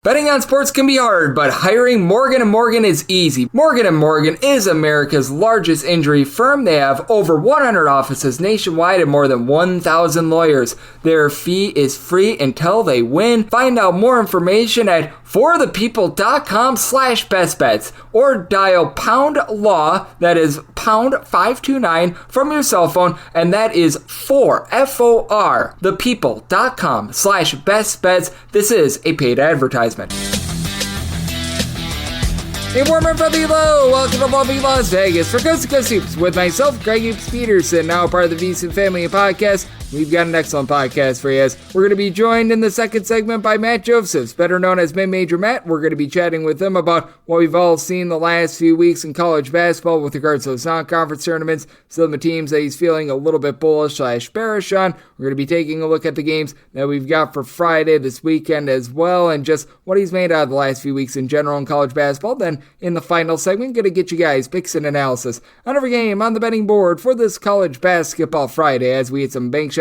Betting on sports can be hard, but hiring Morgan & Morgan is easy. Morgan & Morgan is America's largest injury firm. They have over 100 offices nationwide and more than 1,000 lawyers. Their fee is free until they win. Find out more information at forthepeople.com/bestbets or dial #law, that is #529 from your cell phone, and that is FOR, thepeople.com/bestbets. This is a paid advertisement. A warm and friendly hello, welcome to lovely Las Vegas for Coast to Coast Hoops with myself, Greg Hoops Peterson, now part of the VSiN Family Podcast. We've got an excellent podcast for you as we're going to be joined in the second segment by Matt Josephs, better known as Mid-Major Matt. We're going to be chatting with him about what we've all seen the last few weeks in college basketball with regards to those non-conference tournaments, some of the teams that he's feeling a little bit bullish/bearish on. We're going to be taking a look at the games that we've got for Friday this weekend as well, and just what he's made out of the last few weeks in general in college basketball. Then in the final segment, going to get you guys picks and analysis on every game on the betting board for this college basketball Friday as we hit some bank shots.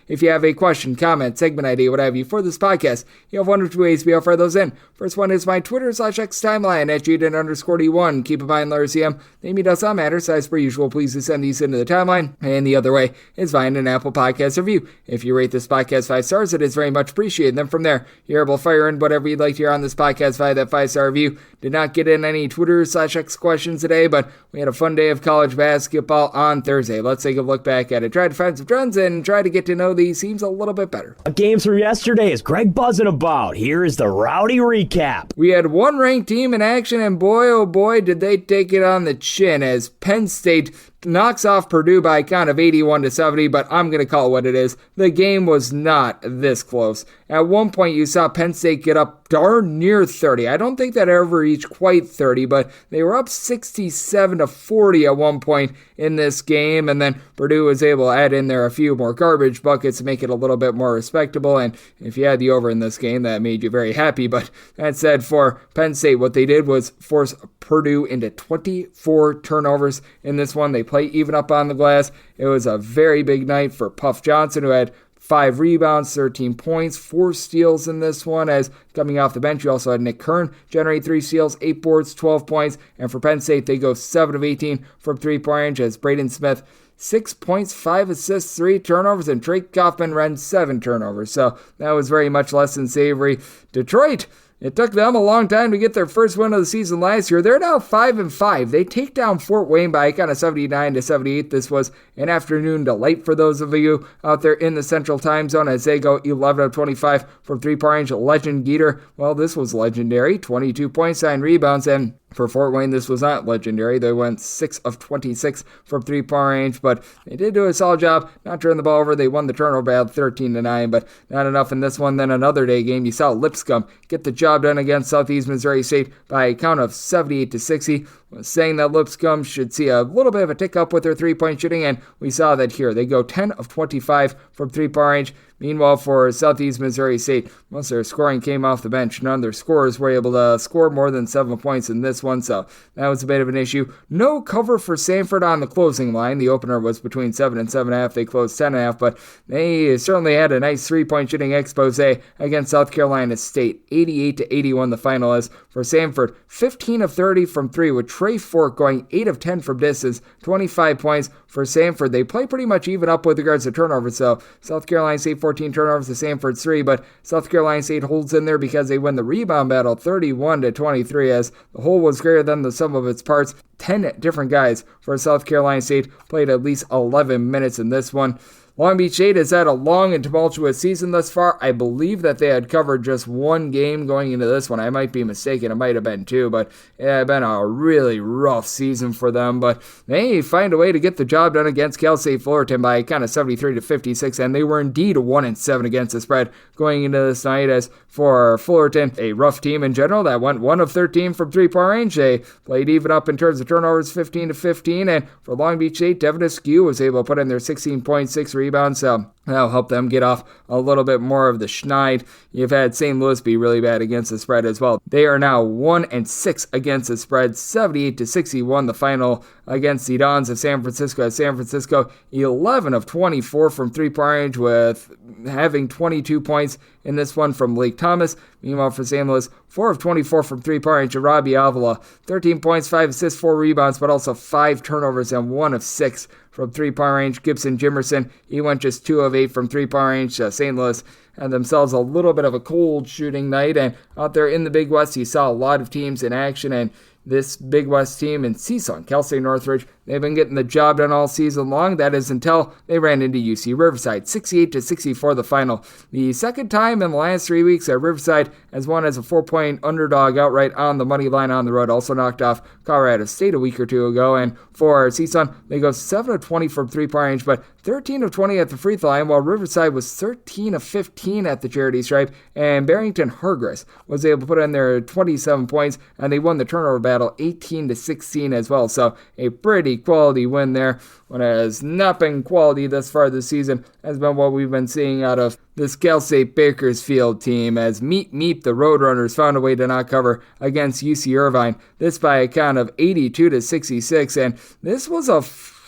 If you have a question, comment, segment idea, what have you for this podcast, you have one of two ways to be able to fire those in. First one is my Twitter/X timeline at Juden_D1. Keep in mind, LRCM, name does not matter, so as per usual, please send these into the timeline. And the other way is via an Apple Podcast review. If you rate this podcast 5 stars, it is very much appreciated. Then from there, you're able to fire in whatever you'd like to hear on this podcast via that 5-star review. Did not get in any Twitter/X questions today, but we had a fun day of college basketball on Thursday. Let's take a look back at it. Try to find some trends and try to get to know these teams a little bit better. Games from yesterday is Greg buzzing about. Here is the rowdy recap. We had one ranked team in action, and boy, oh boy, did they take it on the chin as Penn State knocks off Purdue by a count of 81-70, but I'm going to call it what it is. The game was not this close. At one point, you saw Penn State get up darn near 30. I don't think that ever reached quite 30, but they were up 67-40 at one point in this game, and then Purdue was able to add in there a few more garbage buckets to make it a little bit more respectable, and if you had the over in this game, that made you very happy. But that said, for Penn State, what they did was force Purdue into 24 turnovers in this one. They play even up on the glass. It was a very big night for Puff Johnson, who had 5 rebounds, 13 points, 4 steals in this one. As coming off the bench, you also had Nick Kern generate 3 steals, 8 boards, 12 points. And for Penn State, they go 7 of 18 from 3-point range as Braden Smith 6 points, 5 assists, 3 turnovers, and Drake Kaufman-Renn 7 turnovers. So that was very much less than savory. Detroit, it took them a long time to get their first win of the season last year. They're now 5-5. They take down Fort Wayne by a count of 79-78. This was an afternoon delight for those of you out there in the Central Time Zone as they go 11 of 25 from 3-point range. Legend Geeter, well, this was legendary. 22 points, 9 rebounds, and for Fort Wayne, this was not legendary. They went 6 of 26 from 3-point range, but they did do a solid job not turning the ball over. They won the turnover battle 13-9, but not enough in this one. Then another day game, you saw Lipscomb get the job done against Southeast Missouri State by a count of 78-60. Saying that Lipscomb should see a little bit of a tick up with their 3-point shooting, and we saw that here. They go 10 of 25 from 3-point range. Meanwhile, for Southeast Missouri State, most of their scoring came off the bench. None of their scorers were able to score more than 7 points in this one, so that was a bit of an issue. No cover for Samford on the closing line. The opener was between 7 and 7.5. They closed 10.5, but they certainly had a nice 3-point shooting expose against South Carolina State. 88-81 the final is for Samford. 15 of 30 from 3 with Trey Fork going 8 of 10 from distance, 25 points for Samford. They play pretty much even up with regards to turnovers, so South Carolina State 14 turnovers to Samford's 3, but South Carolina State holds in there because they win the rebound battle 31-23 as the whole was greater than the sum of its parts. 10 different guys for South Carolina State played at least 11 minutes in this one. Long Beach State has had a long and tumultuous season thus far. I believe that they had covered just one game going into this one. I might be mistaken. It might have been 2, but it had been a really rough season for them. But they find a way to get the job done against Cal State Fullerton by kind of 73-56, and they were indeed 1-7 against the spread going into this night. As for Fullerton, a rough team in general that went 1 of 13 from 3-point range. They played even up in terms of turnovers, 15-15, and for Long Beach State, Devin Askew was able to put in their 16 points, 6 rebounds. So That'll help them get off a little bit more of the schneid. You've had St. Louis be really bad against the spread as well. They are now 1-6 against the spread, 78-61 the final against the Dons of San Francisco. As San Francisco 11 of 24 from three-point range, with having 22 points in this one from Lake Thomas. Meanwhile, for St. Louis, 4 of 24 from three-point range. Robbie Avila, 13 points, 5 assists, 4 rebounds, but also 5 turnovers and 1 of 6 from three-point range. Gibson Jimerson, he went just 2 of 8 from three-point range. St. Louis had themselves a little bit of a cold shooting night, and out there in the Big West, you saw a lot of teams in action, and this Big West team in CSUN, Cal State Northridge, they've been getting the job done all season long. That is until they ran into UC Riverside, 68-64 the final. The second time in the last 3 weeks that Riverside has won as a 4-point underdog outright on the money line on the road. Also knocked off Colorado State a week or two ago. And for CSUN, they go 7 of 20 from three-point range, but 13 of 20 at the free throw line, while Riverside was 13 of 15 at the charity stripe. And Barrington Hargress was able to put in their 27 points, and they won the turnover battle 18-16 as well. So a pretty quality win there. What has not been quality thus far this season has been what we've been seeing out of this Cal State Bakersfield team, as Meep the Roadrunners found a way to not cover against UC Irvine. This by a count of 82-66, and this was a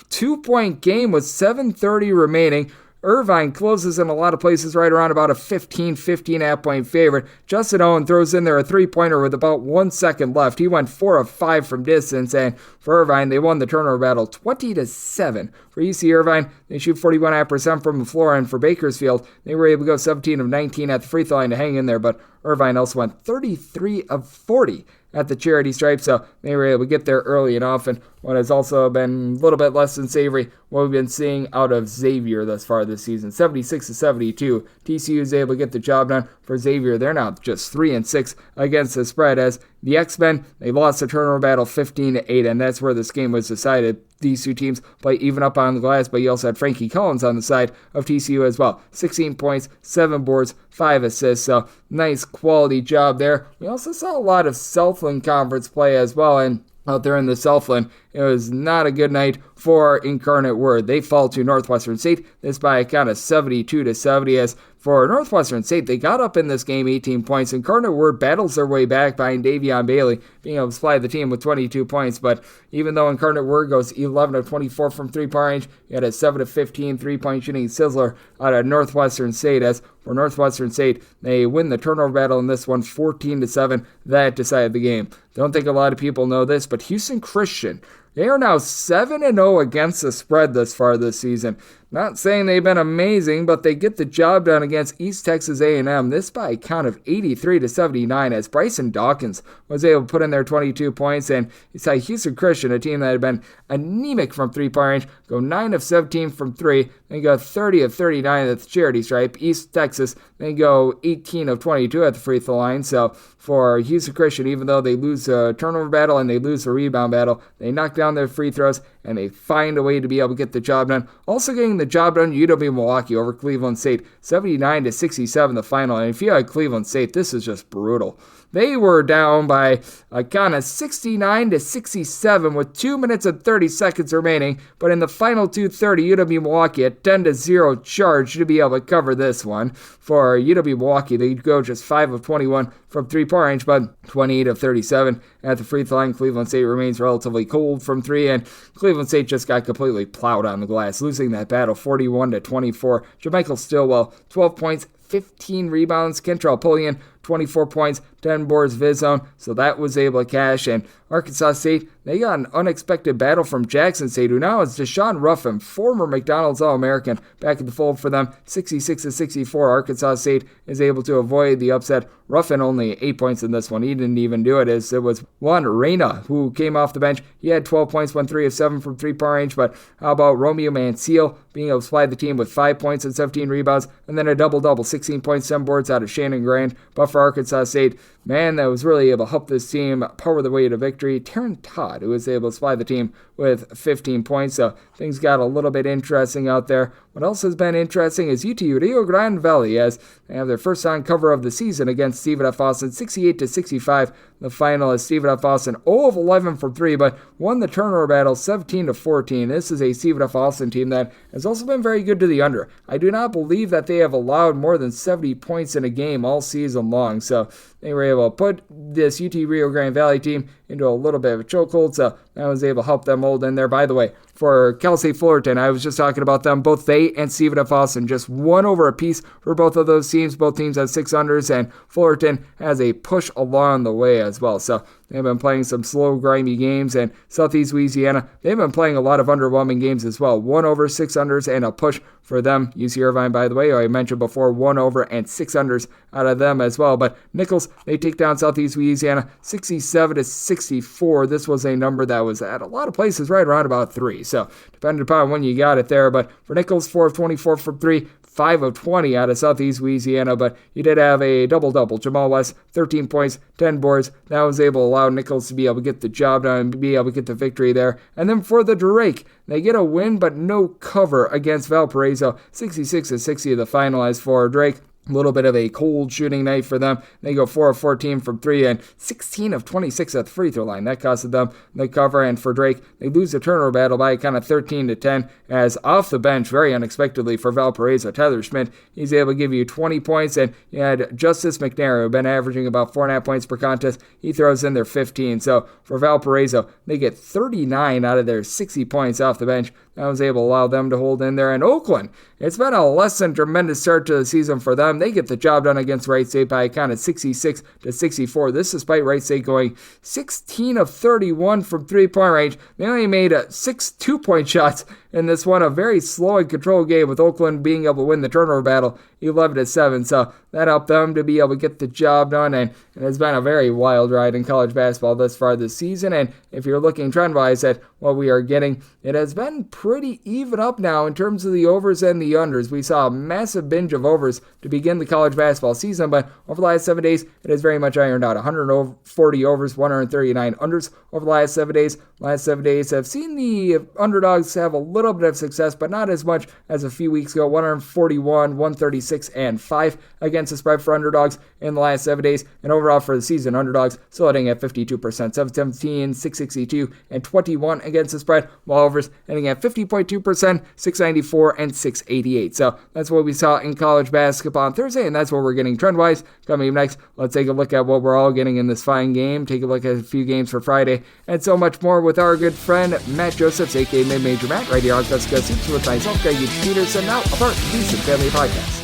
2-point game with 7:30 remaining. Irvine closes in a lot of places right around about a 15.5 point favorite. Justin Owen throws in there a three-pointer with about 1 second left. He went 4 of 5 from distance, and for Irvine, they won the turnover battle 20-7. For UC Irvine, they shoot 41.5% from the floor, and for Bakersfield, they were able to go 17 of 19 at the free throw line to hang in there, but Irvine also went 33 of 40 at the charity stripe, so they were able to get there early and often. What has also been a little bit less than savory, what we've been seeing out of Xavier thus far this season, 76-72. TCU is able to get the job done for Xavier. They're now just 3-6 against the spread, as the X-Men, they lost the turnover battle 15-8, and that's where this game was decided. These two teams play even up on the glass, but you also had Frankie Collins on the side of TCU as well. 16 points, 7 boards, 5 assists, so nice quality job there. We also saw a lot of Southland Conference play as well, and out there in the Southland, it was not a good night for Incarnate Word. They fall to Northwestern State, this by a count of 72-70, as for Northwestern State, they got up in this game 18 points. Incarnate Word battles their way back behind Davion Bailey, being able to supply the team with 22 points, but even though Incarnate Word goes 11 of 24 from three-point range, you had a 7 of 15 three-point shooting sizzler out of Northwestern State, as for Northwestern State, they win the turnover battle in this one 14-7. That decided the game. Don't think a lot of people know this, but Houston Christian, they are now 7-0 against the spread thus far this season. Not saying they've been amazing, but they get the job done against East Texas A&M. This by a count of 83-79, as Bryson Dawkins was able to put in their 22 points. And you saw Houston Christian, a team that had been anemic from three-point range, go 9 of 17 from 3. They go 30 of 39 at the charity stripe. East Texas, they go 18 of 22 at the free throw line. So for Houston Christian, even though they lose a turnover battle and they lose the rebound battle, they knock down their free throws and they find a way to be able to get the job done. Also getting the job done, UW-Milwaukee over Cleveland State, 79-67 the final. And if you had Cleveland State, this is just brutal. They were down by a count of 69-67 with 2 minutes and 30 seconds remaining, but in the final 2:30, UW-Milwaukee at 10-0 charge to be able to cover this one. For UW-Milwaukee, they go just 5 of 21 from three-point range, but 28 of 37 at the free throw line. Cleveland State remains relatively cold from 3, and Cleveland State just got completely plowed on the glass, losing that battle 41-24. JaMichael Stillwell, 12 points, 15 rebounds. Kentrell Pullian, 24 points, 10 boards of his own, so that was able to cash. And Arkansas State, they got an unexpected battle from Jackson State, who now is Deshaun Ruffin, former McDonald's All-American, back in the fold for them, 66-64. Arkansas State is able to avoid the upset. Ruffin only 8 points in this one. He didn't even do it, as it was Juan Reyna who came off the bench. He had 12 points, went 3 of 7 from three-point range, but how about Romeo Manciel being able to supply the team with 5 points and 17 rebounds, and then a double-double, 16 points, 7 boards out of Shannon Grand. But for Arkansas State, man, that was really able to help this team power the way to victory. Taryn Todd, who was able to supply the team with 15 points, so things got a little bit interesting out there. What else has been interesting is UT Rio Grande Valley, as they have their first on cover of the season against Stephen F. Austin, 68-65. The final is Stephen F. Austin 0 of 11 from 3, but won the turnover battle 17-14. This is a Stephen F. Austin team that has also been very good to the under. I do not believe that they have allowed more than 70 points in a game all season long, so they were able to put this UT Rio Grande Valley team into a little bit of a chokehold, so that was able to help them hold in there. By the way, for Cal State Fullerton, I was just talking about them. Both they and Stephen F. Austin just one over a piece for both of those teams. Both teams have 6 unders, and Fullerton has a push along the way as well. So they've been playing some slow, grimy games, and Southeast Louisiana, they've been playing a lot of underwhelming games as well. 1 over, 6 unders, and a push for them. UC Irvine, by the way, I mentioned before, 1 over and 6 unders out of them as well. But Nichols, they take down Southeast Louisiana 67-64. This was a number that was at a lot of places right around about 3. So depending upon when you got it there. But for Nichols, 4 of 24 from 3. 5 of 20 out of Southeast Louisiana, but you did have a double-double. Jamal West, 13 points, 10 boards. That was able to allow Nichols to be able to get the job done and be able to get the victory there. And then for the Drake, they get a win, but no cover against Valparaiso. 66-60 the final as for Drake. A little bit of a cold shooting night for them. They go 4 of 14 from 3 and 16 of 26 at the free throw line. That costed them the cover. And for Drake, they lose the turnover battle by kind of 13-10 as off the bench, very unexpectedly for Valparaiso, Tyler Schmidt, he's able to give you 20 points. And you had Justice McNair, who been averaging about 4.5 points per contest. He throws in their 15. So for Valparaiso, they get 39 out of their 60 points off the bench. That was able to allow them to hold in there. And Oakland, it's been a less than tremendous start to the season for them. They get the job done against Wright State by a count of 66-64. This despite Wright State going 16 of 31 from three-point range. They only made 6 two-point shots in this one, a very slow and controlled game with Oakland being able to win the turnover battle 11-7. So that helped them to be able to get the job done, and it has been a very wild ride in college basketball thus far this season. And if you're looking trend-wise at what we are getting, it has been pretty even up now in terms of the overs and the unders. We saw a massive binge of overs to begin the college basketball season, but over the last 7 days, it has very much ironed out. 140 overs, 139 unders over the last 7 days. Last 7 days have seen the underdogs have a little bit of success, but not as much as a few weeks ago. 141, 136, and 5 against the spread for underdogs in the last 7 days. And overall for the season, underdogs still hitting at 52%, 717, 662, and 21 against the spread, while overs hitting at 50.2%, 694, and 688. So that's what we saw in college basketball on Thursday, and that's what we're getting trend-wise. Coming up next, let's take a look at what we're all getting in this fine game, take a look at a few games for Friday, and so much more with our good friend Matt Josephs, aka Mid-Major Matt, right here on Gus Seats with myself, Greg Peterson, now a part of the Decent Family Podcast.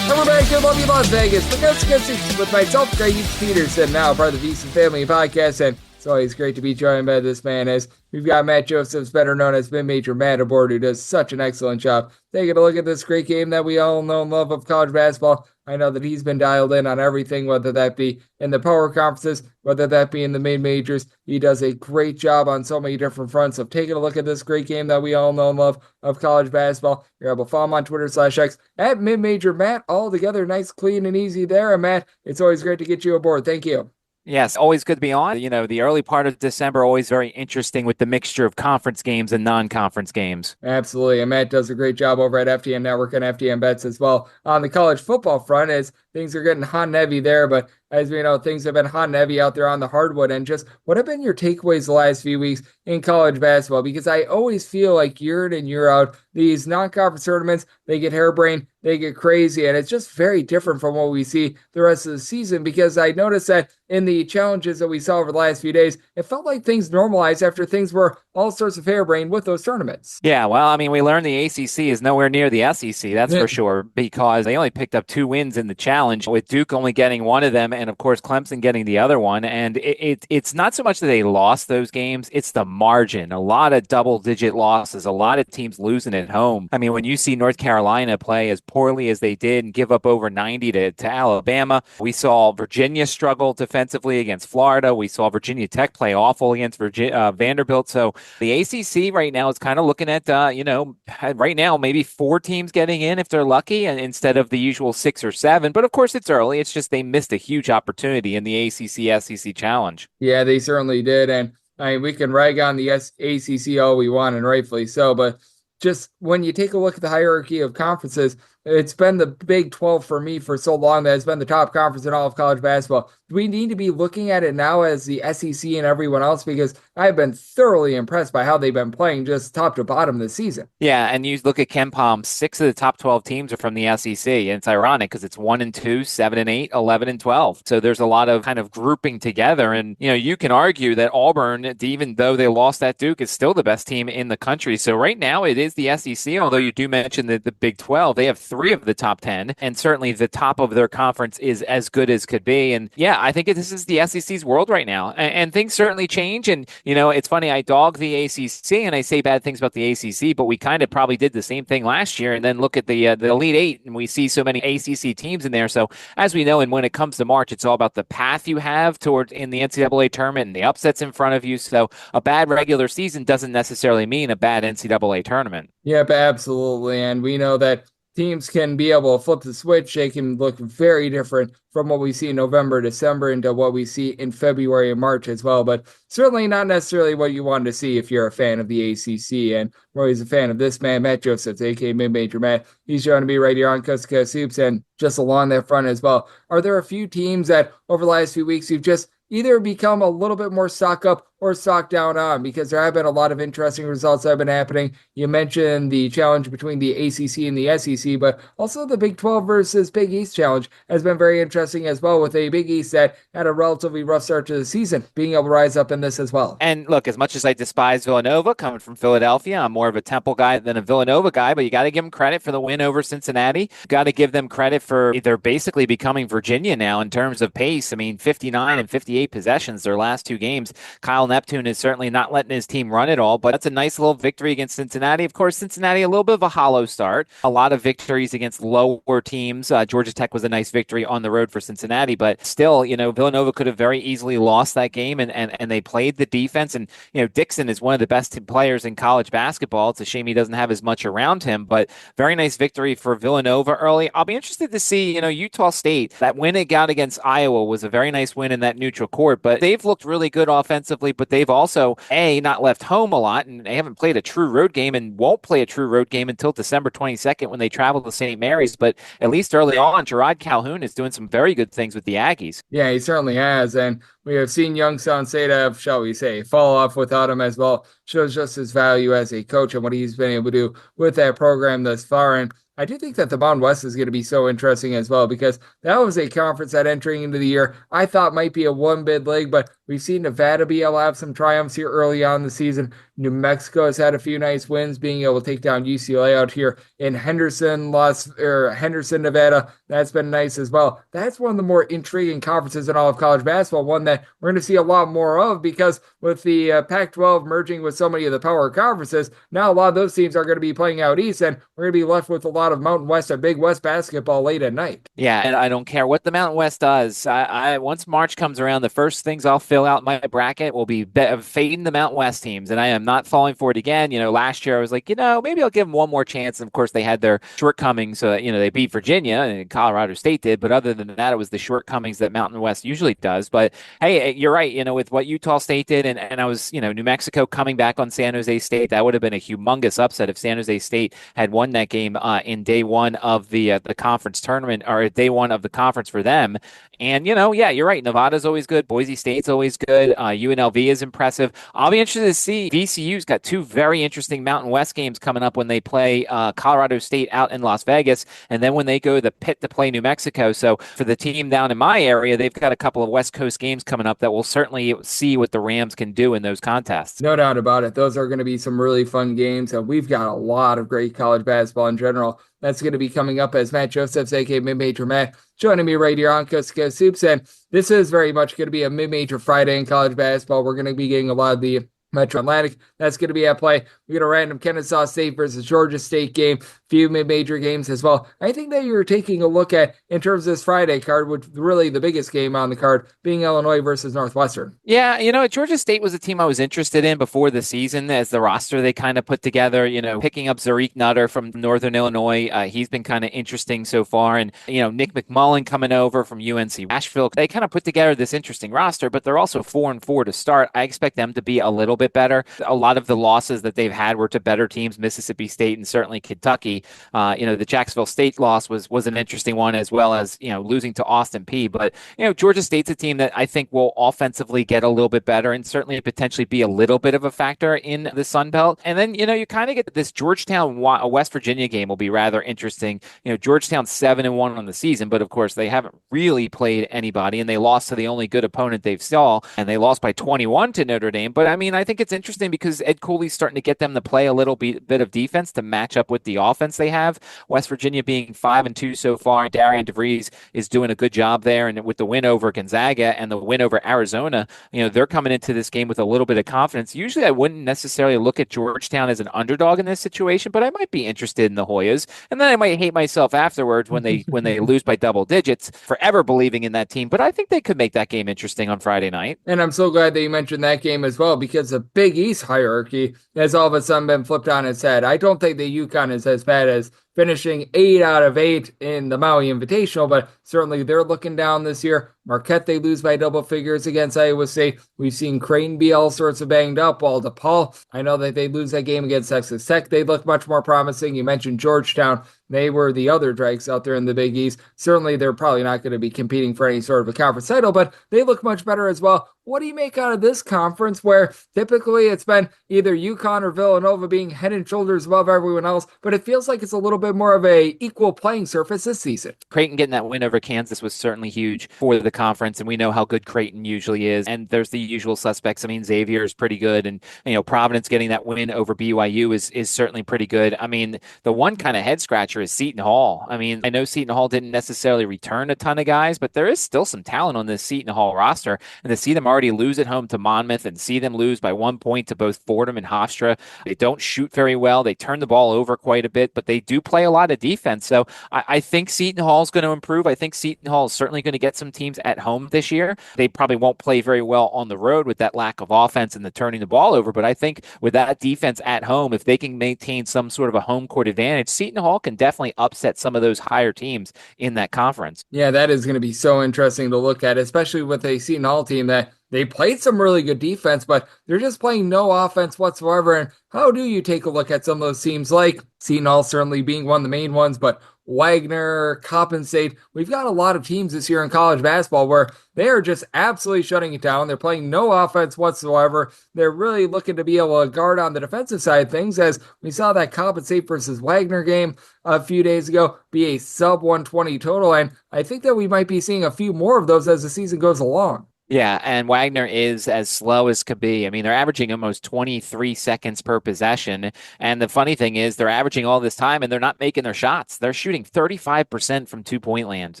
And we're back in lovely Las Vegas for Gus Seats with myself, Greg Peterson, now a part of the Decent Family Podcast, and it's always great to be joined by this man, as we've got Matt Josephs, better known as Mid-Major Matt aboard, who does such an excellent job taking a look at this great game that we all know and love of college basketball. I know that he's been dialed in on everything, whether that be in the power conferences, whether that be in the mid-majors. He does a great job on so many different fronts of taking a look at this great game that we all know and love of college basketball. You're able to follow him on Twitter/X at Mid-Major Matt. All together, nice, clean, and easy there. And Matt, it's always great to get you aboard. Thank you. Yes, always good to be on. You know, the early part of December, always very interesting with the mixture of conference games and non-conference games. Absolutely, and Matt does a great job over at FTN Network and FTN Bets as well. On the college football front, as things are getting hot and heavy there, but as we know, things have been hot and heavy out there on the hardwood. And just what have been your takeaways the last few weeks in college basketball? Because I always feel like year in and year out, these non-conference tournaments, they get harebrained, they get crazy, and it's just very different from what we see the rest of the season. Because I noticed that in the challenges that we saw over the last few days, it felt like things normalized after things were all sorts of harebrained with those tournaments. Yeah, well, I mean, we learned the ACC is nowhere near the SEC, that's for sure, because they only picked up 2 wins in the challenge, with Duke only getting one of them, and of course Clemson getting the other one. And it's not so much that they lost those games, it's the margin. A lot of double-digit losses, a lot of teams losing at home. I mean, when you see North Carolina play as poorly as they did and give up over 90 to Alabama, we saw Virginia struggle defensively against Florida. We saw Virginia Tech play awful against Vanderbilt. So the ACC right now is kind of looking at, right now, maybe 4 teams getting in if they're lucky, and instead of the usual 6 or 7. But of course, it's early. It's just they missed a huge opportunity in the ACC-SEC challenge. Yeah, they certainly did. And I mean, we can rag on the ACC all we want, and rightfully so. But just when you take a look at the hierarchy of conferences, it's been the Big 12 for me for so long that it's been the top conference in all of college basketball. Do we need to be looking at it now as the SEC and everyone else? Because I've been thoroughly impressed by how they've been playing just top to bottom this season. Yeah, and you look at KenPom, 6 of the top 12 teams are from the SEC. And it's ironic because it's 1-2, 7-8, 11-12. So there's a lot of kind of grouping together. And, you can argue that Auburn, even though they lost at Duke, is still the best team in the country. So right now it is the SEC, although you do mention that the Big 12, they have 3 of the top 10, and certainly the top of their conference is as good as could be. And yeah, I think this is the SEC's world right now, and things certainly change. And it's funny, I dog the ACC and I say bad things about the ACC, but we kind of probably did the same thing last year. And then look at the Elite Eight, and we see so many ACC teams in there. So as we know, and when it comes to March, it's all about the path you have toward in the NCAA tournament and the upsets in front of you. So a bad regular season doesn't necessarily mean a bad NCAA tournament. Yep, absolutely. And we know that teams can be able to flip the switch. They can look very different from what we see in November, December into what we see in February and March as well. But certainly not necessarily what you want to see if you're a fan of the ACC. And we're always a fan of this man, Matt Josephs, aka Mid-Major Matt. He's joining me right here on Coast to Coast Hoops, and just along that front as well. Are there a few teams that over the last few weeks you've just either become a little bit more stock up or stock down on? Because there have been a lot of interesting results that have been happening. You mentioned the challenge between the ACC and the SEC, but also the Big 12 versus Big East challenge has been very interesting as well, with a Big East that had a relatively rough start to the season being able to rise up in this as well. And look, as much as I despise Villanova coming from Philadelphia, I'm more of a Temple guy than a Villanova guy, but you got to give them credit for the win over Cincinnati. Got to give them credit for they're basically becoming Virginia now in terms of pace. I mean, 59 and 58 possessions their last 2 games. Kyle Neptune is certainly not letting his team run it all, but that's a nice little victory against Cincinnati. Of course, Cincinnati, a little bit of a hollow start. A lot of victories against lower teams. Georgia Tech was a nice victory on the road for Cincinnati, but still, Villanova could have very easily lost that game, and they played the defense. And, Dixon is one of the best players in college basketball. It's a shame he doesn't have as much around him, but very nice victory for Villanova early. I'll be interested to see, Utah State, that win it got against Iowa was a very nice win in that neutral court, but they've looked really good offensively, but they've also, not left home a lot, and they haven't played a true road game and won't play a true road game until December 22nd when they travel to St. Mary's. But at least early on, Gerard Calhoun is doing some very good things with the Aggies. Yeah, he certainly has. And we have seen Youngstown State have, shall we say, fall off without him as well. Shows just his value as a coach and what he's been able to do with that program thus far. And I do think that the Mountain West is going to be so interesting as well, because that was a conference that entering into the year I thought might be a one-bid league, but we've seen Nevada be able to have some triumphs here early on in the season. New Mexico has had a few nice wins, being able to take down UCLA out here in Henderson, Nevada. That's been nice as well. That's one of the more intriguing conferences in all of college basketball, one that we're going to see a lot more of, because with the Pac-12 merging with so many of the power conferences, now a lot of those teams are going to be playing out east, and we're going to be left with a lot of Mountain West and Big West basketball late at night. Yeah, and I don't care what the Mountain West does. I once March comes around, the first things I'll fill out my bracket will be fading the Mountain West teams, and I am not falling for it again. Last year I was like, maybe I'll give them one more chance. And of course, they had their shortcomings. They beat Virginia and Colorado State did, but other than that, it was the shortcomings that Mountain West usually does. But hey, you're right. With what Utah State did, and I was, New Mexico coming back on San Jose State, that would have been a humongous upset if San Jose State had won that game in day one of the conference tournament, or day one of the conference for them. And, yeah, you're right. Nevada's always good. Boise State's always good. UNLV is impressive. I'll be interested to see. VCU's got 2 very interesting Mountain West games coming up when they play Colorado State out in Las Vegas, and then when they go to the Pit to play New Mexico. So for the team down in my area, they've got a couple of West Coast games coming up that will certainly see what the Rams can do in those contests. No doubt about it. Those are going to be some really fun games, and we've got a lot of great college basketball in general. That's going to be coming up as Matt Josephs, aka Mid-Major Matt, joining me right here on Coast to Coast Hoops. And this is very much going to be a Mid-Major Friday in college basketball. We're going to be getting a lot of the Metro Atlantic. That's going to be at play. We got a random Kennesaw State versus Georgia State game, few mid-major games as well. I think that you're taking a look at, in terms of this Friday card, which really the biggest game on the card being Illinois versus Northwestern. Yeah, Georgia State was a team I was interested in before the season as the roster they kind of put together, picking up Zarik Nutter from Northern Illinois. He's been kind of interesting so far. And, Nick McMullen coming over from UNC Asheville. They kind of put together this interesting roster, but they're also 4-4 to start. I expect them to be a little bit better. A lot of the losses that they've had were to better teams, Mississippi State and certainly Kentucky. The Jacksonville State loss was an interesting one, as well as, losing to Austin Peay. But, Georgia State's a team that I think will offensively get a little bit better and certainly potentially be a little bit of a factor in the Sun Belt. And then, you kind of get this Georgetown West Virginia game will be rather interesting. Georgetown's 7-1 on the season, but of course they haven't really played anybody, and they lost to the only good opponent they've saw, and they lost by 21 to Notre Dame. But I mean, I think it's interesting because Ed Cooley's starting to get them to play a little bit of defense to match up with the offense they have. West Virginia being 5-2 so far. Darian DeVries is doing a good job there, and with the win over Gonzaga and the win over Arizona, they're coming into this game with a little bit of confidence. Usually I wouldn't necessarily look at Georgetown as an underdog in this situation, but I might be interested in the Hoyas. And then I might hate myself afterwards when they lose by double digits, forever believing in that team. But I think they could make that game interesting on Friday night. And I'm so glad that you mentioned that game as well, because the Big East hierarchy has all of a sudden been flipped on its head. I don't think the UConn is as bad as finishing 8 out of 8 in the Maui Invitational, but certainly they're looking down this year. Marquette, they lose by double figures against Iowa State. We've seen Creighton be all sorts of banged up, while DePaul, I know that they lose that game against Texas Tech. They look much more promising. You mentioned Georgetown. They were the other dregs out there in the Big East. Certainly, they're probably not going to be competing for any sort of a conference title, but they look much better as well. What do you make out of this conference where typically it's been either UConn or Villanova being head and shoulders above everyone else, but it feels like it's a little bit more of a equal playing surface this season? Creighton getting that win over Kansas was certainly huge for the conference, and we know how good Creighton usually is. And there's the usual suspects. I mean, Xavier is pretty good, and Providence getting that win over BYU is certainly pretty good. I mean, the one kind of head scratcher is Seton Hall. I mean, I know Seton Hall didn't necessarily return a ton of guys, but there is still some talent on this Seton Hall roster, and to see them already lose at home to Monmouth and see them lose by 1 point to both Fordham and Hofstra. They don't shoot very well. They turn the ball over quite a bit, but they do play a lot of defense. So I think Seton Hall is going to improve. I think Seton Hall is certainly going to get some teams at home this year. They probably won't play very well on the road with that lack of offense and the turning the ball over, but I think with that defense at home, if they can maintain some sort of a home court advantage, Seton Hall can definitely upset some of those higher teams in that conference. Yeah, that is going to be so interesting to look at, especially with a Seton Hall team that they played some really good defense, but they're just playing no offense whatsoever. And how do you take a look at some of those teams, like Seton Hall certainly being one of the main ones, but Wagner, Coppin State? We've got a lot of teams this year in college basketball where they are just absolutely shutting it down. They're playing no offense whatsoever. They're really looking to be able to guard on the defensive side of things, as we saw that Coppin State versus Wagner game a few days ago be a sub 120 total. And I think that we might be seeing a few more of those as the season goes along. Yeah, and Wagner is as slow as could be. I mean, they're averaging almost 23 seconds per possession. And the funny thing is they're averaging all this time and they're not making their shots. They're shooting 35% from 2-point land.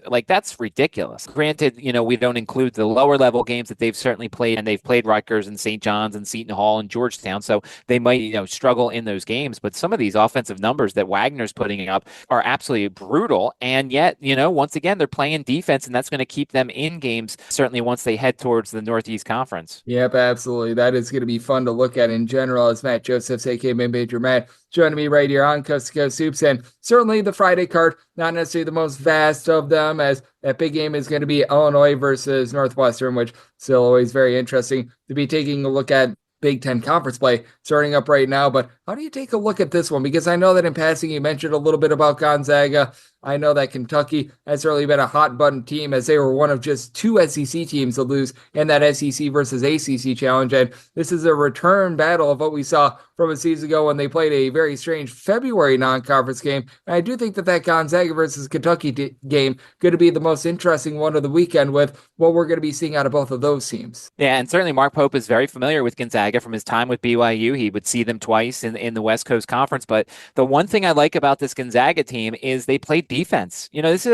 Like, that's ridiculous. Granted, we don't include the lower level games that they've certainly played, and they've played Rutgers and St. John's and Seton Hall and Georgetown. So they might, struggle in those games. But some of these offensive numbers that Wagner's putting up are absolutely brutal. And yet, once again, they're playing defense, and that's going to keep them in games, certainly once they head towards the Northeast Conference. Yep, absolutely. That is going to be fun to look at in general, as Matt Josephs, aka Mid-Major Matt, joining me right here on Coast to Coast Hoops. And certainly the Friday card, not necessarily the most vast of them, as that big game is going to be Illinois versus Northwestern, which still always very interesting to be taking a look at. Big Ten Conference play starting up right now. But how do you take a look at this one? Because I know that in passing you mentioned a little bit about Gonzaga. I know that Kentucky has certainly been a hot button team, as they were one of just 2 SEC teams to lose in that SEC versus ACC challenge. And this is a return battle of what we saw from a season ago when they played a very strange February non-conference game. And I do think that Gonzaga versus Kentucky game going to be the most interesting one of the weekend, with what we're going to be seeing out of both of those teams. Yeah, and certainly Mark Pope is very familiar with Gonzaga. Gonzaga from his time with BYU. He would see them twice in the West Coast Conference. But the one thing I like about this Gonzaga team is they played defense. This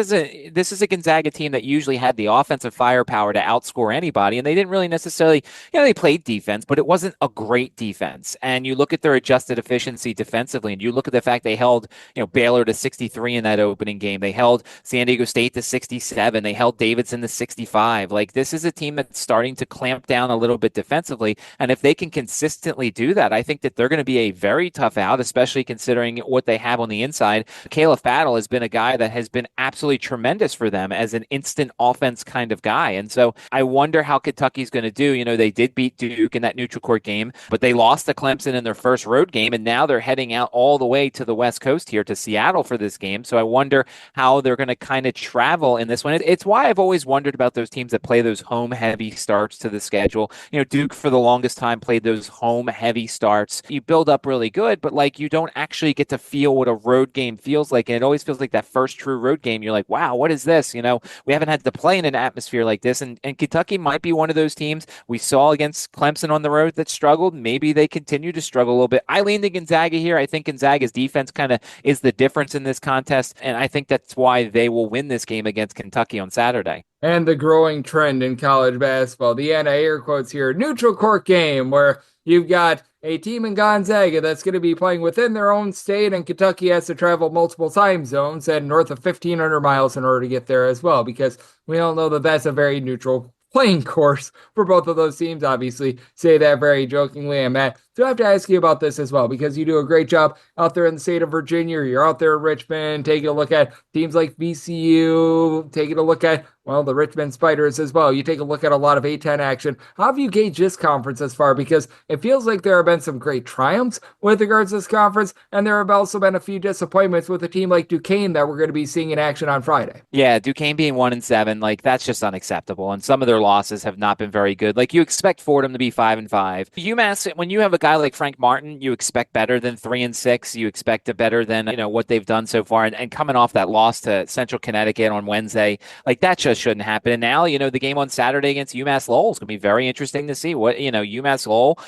is a Gonzaga team that usually had the offensive firepower to outscore anybody, and they didn't really necessarily, they played defense, but it wasn't a great defense. And you look at their adjusted efficiency defensively, and you look at the fact they held, Baylor to 63 in that opening game. They held San Diego State to 67. They held Davidson to 65. Like, this is a team that's starting to clamp down a little bit defensively. And if they can consistently do that, I think that they're going to be a very tough out, especially considering what they have on the inside. Caleb Battle has been a guy that has been absolutely tremendous for them as an instant offense kind of guy. And so I wonder how Kentucky's going to do. They did beat Duke in that neutral court game, but they lost to Clemson in their first road game. And now they're heading out all the way to the West Coast here to Seattle for this game. So I wonder how they're going to kind of travel in this one. It's why I've always wondered about those teams that play those home heavy starts to the schedule. Duke for the longest time played those home heavy starts. You build up really good, but you don't actually get to feel what a road game feels like. And it always feels like that first true road game. You're like, wow, what is this? We haven't had to play in an atmosphere like this. And Kentucky might be one of those teams we saw against Clemson on the road that struggled. Maybe they continue to struggle a little bit. I lean to Gonzaga here. I think Gonzaga's defense kind of is the difference in this contest. And I think that's why they will win this game against Kentucky on Saturday. And the growing trend in college basketball, the air quotes here, neutral court game, where you've got a team in Gonzaga that's going to be playing within their own state, and Kentucky has to travel multiple time zones and north of 1,500 miles in order to get there as well, because we all know that that's a very neutral playing course for both of those teams. Obviously, say that very jokingly. And Matt, do I have to ask you about this as well? Because you do a great job out there in the state of Virginia. You're out there in Richmond, taking a look at teams like VCU, taking a look at, the Richmond Spiders as well. You take a look at a lot of A-10 action. How have you gauged this conference as far? Because it feels like there have been some great triumphs with regards to this conference, and there have also been a few disappointments with a team like Duquesne that we're going to be seeing in action on Friday. Yeah, Duquesne being 1-7, that's just unacceptable. And some of their losses have not been very good. You expect Fordham to be 5-5. UMass, when you have a guy like Frank Martin, you expect better than 3-6. You expect a better than what they've done so far. And coming off that loss to Central Connecticut on Wednesday, that just shouldn't happen. And now, the game on Saturday against UMass Lowell is going to be very interesting to see what, UMass Lowell,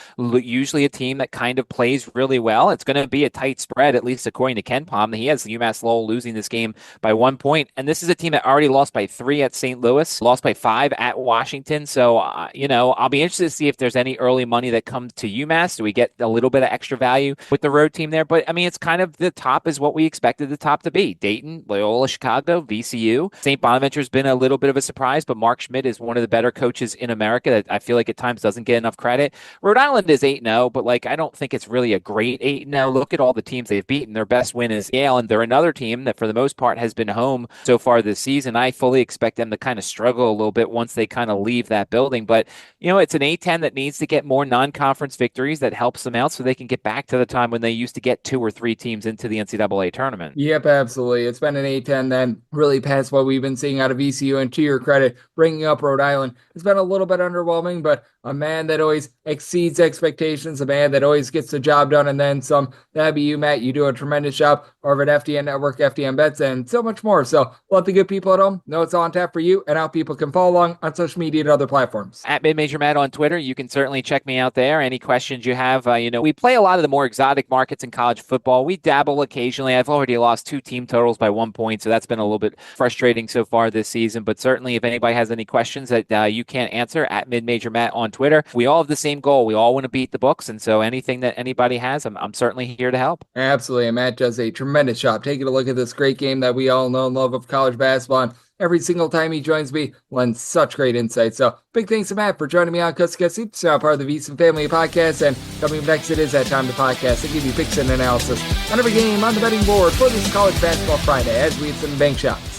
usually a team that kind of plays really well. It's going to be a tight spread, at least according to Ken Pom. He has UMass Lowell losing this game by 1 point. And this is a team that already lost by 3 at St. Louis, lost by 5 at Washington. So, I'll be interested to see if there's any early money that comes to UMass. Do we get a little bit of extra value with the road team there? But, it's kind of the top is what we expected the top to be. Dayton, Loyola Chicago, VCU. St. Bonaventure's been a little bit of a surprise, but Mark Schmidt is one of the better coaches in America that I feel like at times doesn't get enough credit. Rhode Island is 8-0, but I don't think it's really a great 8-0. Look at all the teams they've beaten. Their best win is Yale, and they're another team that for the most part has been home so far this season. I fully expect them to kind of struggle a little bit once they kind of leave that building. But, it's an A-10 that needs to get more non-conference victories that helps them out so they can get back to the time when they used to get 2 or 3 teams into the NCAA tournament. Yep, absolutely. It's been an A-10 that really past what we've been seeing out of VCU, and to your credit, bringing up Rhode Island, it's been a little bit underwhelming, but a man that always exceeds expectations, a man that always gets the job done, and then some. That'd be you, Matt. You do a tremendous job over at FDN Network, FDN Bets, and so much more. So let the good people at home know it's on tap for you and how people can follow along on social media and other platforms. At Mid-Major Matt on Twitter, you can certainly check me out there. Any questions you have, we play a lot of the more exotic markets in college football. We dabble occasionally. I've already lost 2 team totals by 1 point, so that's been a little bit frustrating so far this season. But certainly if anybody has any questions that you can't answer, at Mid-Major Matt on Twitter. We all have the same goal. We all want to beat the books, and so anything that anybody has, I'm certainly here to help. Absolutely, and Matt does a tremendous job taking a look at this great game that we all know and love of college basketball. And every single time he joins me, lends such great insight. So big thanks to Matt for joining me on Coast to Coast Hoops, now part of the VSiN Family Podcast. And coming up next, it is that time to podcast and give you picks and analysis on every game on the betting board for this College Basketball Friday as we hit some bank shots.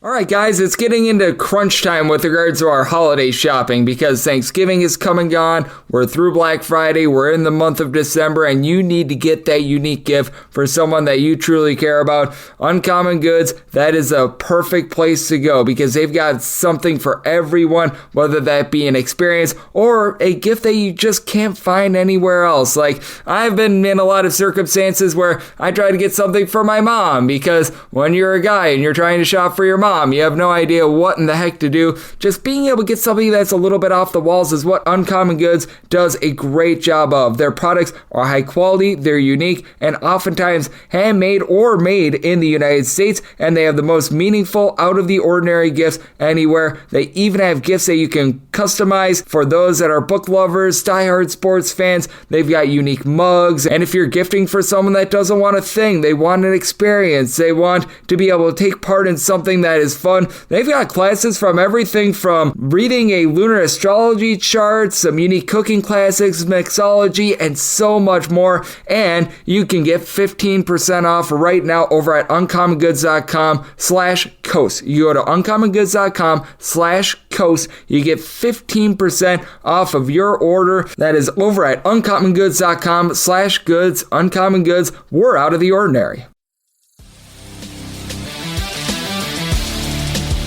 All right, guys, it's getting into crunch time with regards to our holiday shopping because Thanksgiving is come and gone. We're through Black Friday. We're in the month of December, and you need to get that unique gift for someone that you truly care about. Uncommon Goods, that is a perfect place to go because they've got something for everyone, whether that be an experience or a gift that you just can't find anywhere else. Like, I've been in a lot of circumstances where I try to get something for my mom because when you're a guy and you're trying to shop for your mom, mom, you have no idea what in the heck to do. Just being able to get something that's a little bit off the walls is what Uncommon Goods does a great job of. Their products are high quality, they're unique, and oftentimes handmade or made in the United States, and they have the most meaningful, out-of-the-ordinary gifts anywhere. They even have gifts that you can customize for those that are book lovers, diehard sports fans. They've got unique mugs, and if you're gifting for someone that doesn't want a thing, they want an experience, they want to be able to take part in something that is fun, they've got classes from everything from reading a lunar astrology chart, some unique cooking classics, mixology, and so much more. And you can get 15% off right now over at uncommongoods.com/coast. You go to uncommongoods.com/coast. You get 15% off of your order. That is over at uncommonGoods.com/goods. Uncommon Goods, we're out of the ordinary.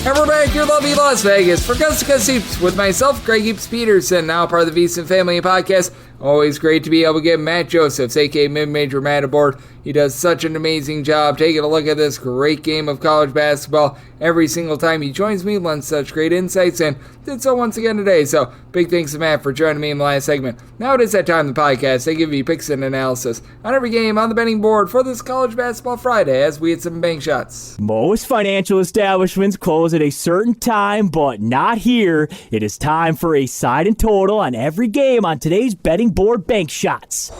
And we're back here, lovely Las Vegas, for Coast to Coast Hoops with myself, Greg Heaps Peterson, now part of the Veason Family Podcast. Always great to be able to get Matt Josephs, aka Mid-Major Matt, aboard. He does such an amazing job taking a look at this great game of college basketball. Every single time he joins me, lends such great insights, and did so once again today. So, big thanks to Matt for joining me in the last segment. Now it is that time of the podcast. I give you picks and analysis on every game on the betting board for this College Basketball Friday as we hit some bank shots. Most financial establishments close at a certain time, but not here. It is time for a side and total on every game on today's betting board bank shots.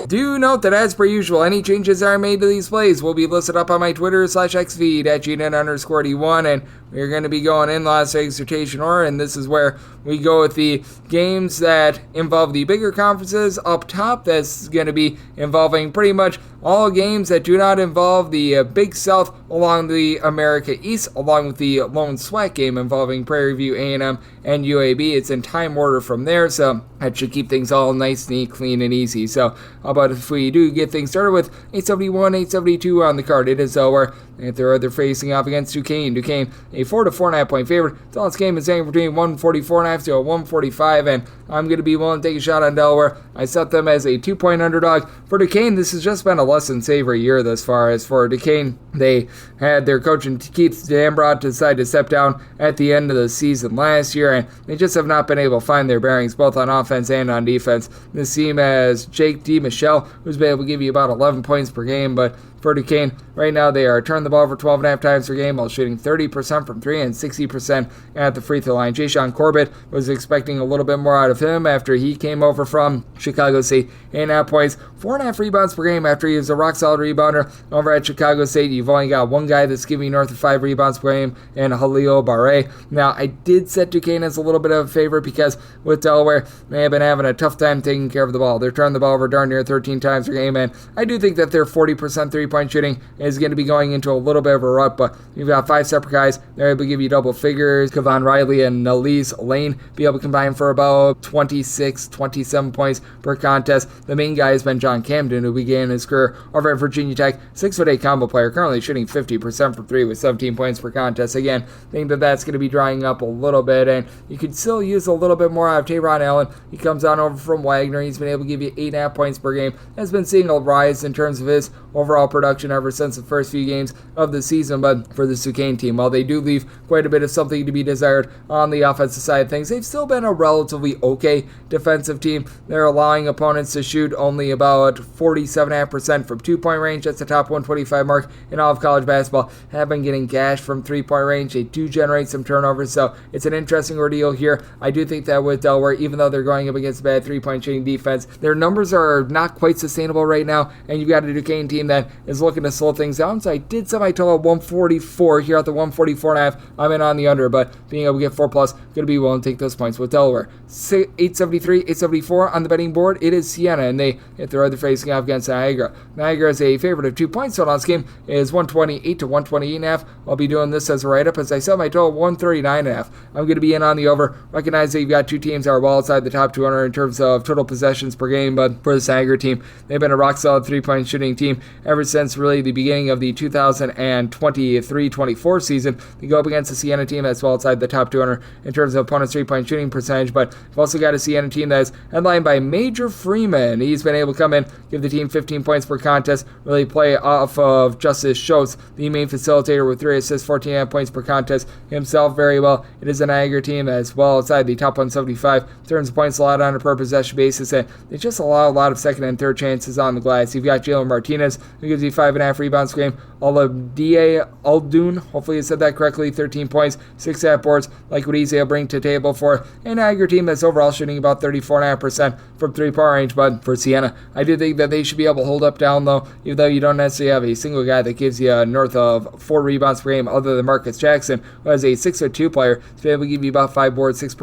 Do note that as per usual, any changes that are made to these plays will be listed up on my Twitter/X feed at GNet_D1, and we're going to be going in Las Vegas rotation order, and this is where we go with the games that involve the bigger conferences up top. That's going to be involving pretty much all games that do not involve the Big South along the America East, along with the lone sweat game involving Prairie View, A&M, and UAB. It's in time order from there, so that should keep things all nice, neat, clean, and easy. So how about if we do get things started with 871, 872 on the card? It is Delaware. If they're facing off against Duquesne. Duquesne, a 4 to 4.5 point favorite. This game is anywhere between 144.5 to 145, and I'm going to be willing to take a shot on Delaware. I set them as a 2-point underdog. For Duquesne, this has just been a less than savory year thus far. As for Duquesne, they had their coach Keith Dambrot decide to step down at the end of the season last year, and they just have not been able to find their bearings both on offense and on defense. This team has Jake D. Michelle, who's been able to give you about 11 points per game, but for Duquesne, right now they are turning the ball over 12.5 times per game while shooting 30% from 3 and 60% at the free throw line. Jayshawn Corbett was expecting a little bit more out of him after he came over from Chicago State. 8.5 points, 4.5 rebounds per game after he was a rock-solid rebounder over at Chicago State. You've only got one guy that's giving north of 5 rebounds per game, and Halil Barre. Now, I did set Duquesne as a little bit of a favorite because with Delaware, they have been having a tough time taking care of the ball. They're turning the ball over darn near 13 times per game, and I do think that their 40% three-point shooting is going to be going into a little bit of a rut, but you've got 5 separate guys. They're able to give you double figures. Kevon Riley and Nalise Lane be able to combine for about 26, 27 points per contest. The main guy has been John Camden, who began his career over at Virginia Tech. 6'8" combo player, currently shooting 50% from 3 with 17 points per contest. Again, I think that that's going to be drying up a little bit, and you could still use a little bit more out of Tayron Allen. He comes on over from Wagner. He's been able to give you 8.5 points per game. Has been seeing a rise in terms of his overall production ever since the first few games of the season. But for the Duquesne team, while they do leave quite a bit of something to be desired on the offensive side of things, they've still been a relatively okay defensive team. They're allowing opponents to shoot only about 47.5% from 2-point range. That's the top 125 mark in all of college basketball. Have been getting gashed from 3-point range. They do generate some turnovers, so it's an interesting ordeal here. I do think that with Delaware, even though they're going up against a bad 3-point shooting defense, their numbers are not quite sustainable right now, and you've got a Duquesne team that is looking to slow things down. So I did set my total at 144 here at the 144.5. I'm in on the under, but being able to get 4+, going to be willing to take those points with Delaware. 873, 874 on the betting board. It is Siena, and they hit their other facing off against Niagara. Niagara is a favorite of 2 points. So this game is 128 to 128.5. I'll be doing this as a write-up as I set my total 139.5. I'm going to be in on the over. Recognize that you've got two teams that are well outside the top 200 in terms of total possessions per game, but for the Niagara team, they've been a rock-solid 3-point shooting team ever since since really the beginning of the 2023-24 season. They go up against the Siena team that's well outside the top 200 in terms of opponent's three-point shooting percentage, but you've also got a Siena team that is headlined by Major Freeman. He's been able to come in, give the team 15 points per contest, really play off of Justice Schultz, the main facilitator with 3 assists, 14 points per contest himself very well. It is a Niagara team that's well outside the top 175 in terms of points allowed on a per possession basis, and they just allow a lot of second and third chances on the glass. You've got Jalen Martinez, who gives you 5.5 rebounds per game. Oladipo Aldun, hopefully I said that correctly, 13 points, 6.5 boards, like what he's able to bring to the table for a Niagara team that's overall shooting about 34.5% from three-point range. But for Siena, I do think that they should be able to hold up down low, even though you don't necessarily have a single guy that gives you north of 4 rebounds per game other than Marcus Jackson, who has a 6'2" player to be able to give you about 5 boards, 6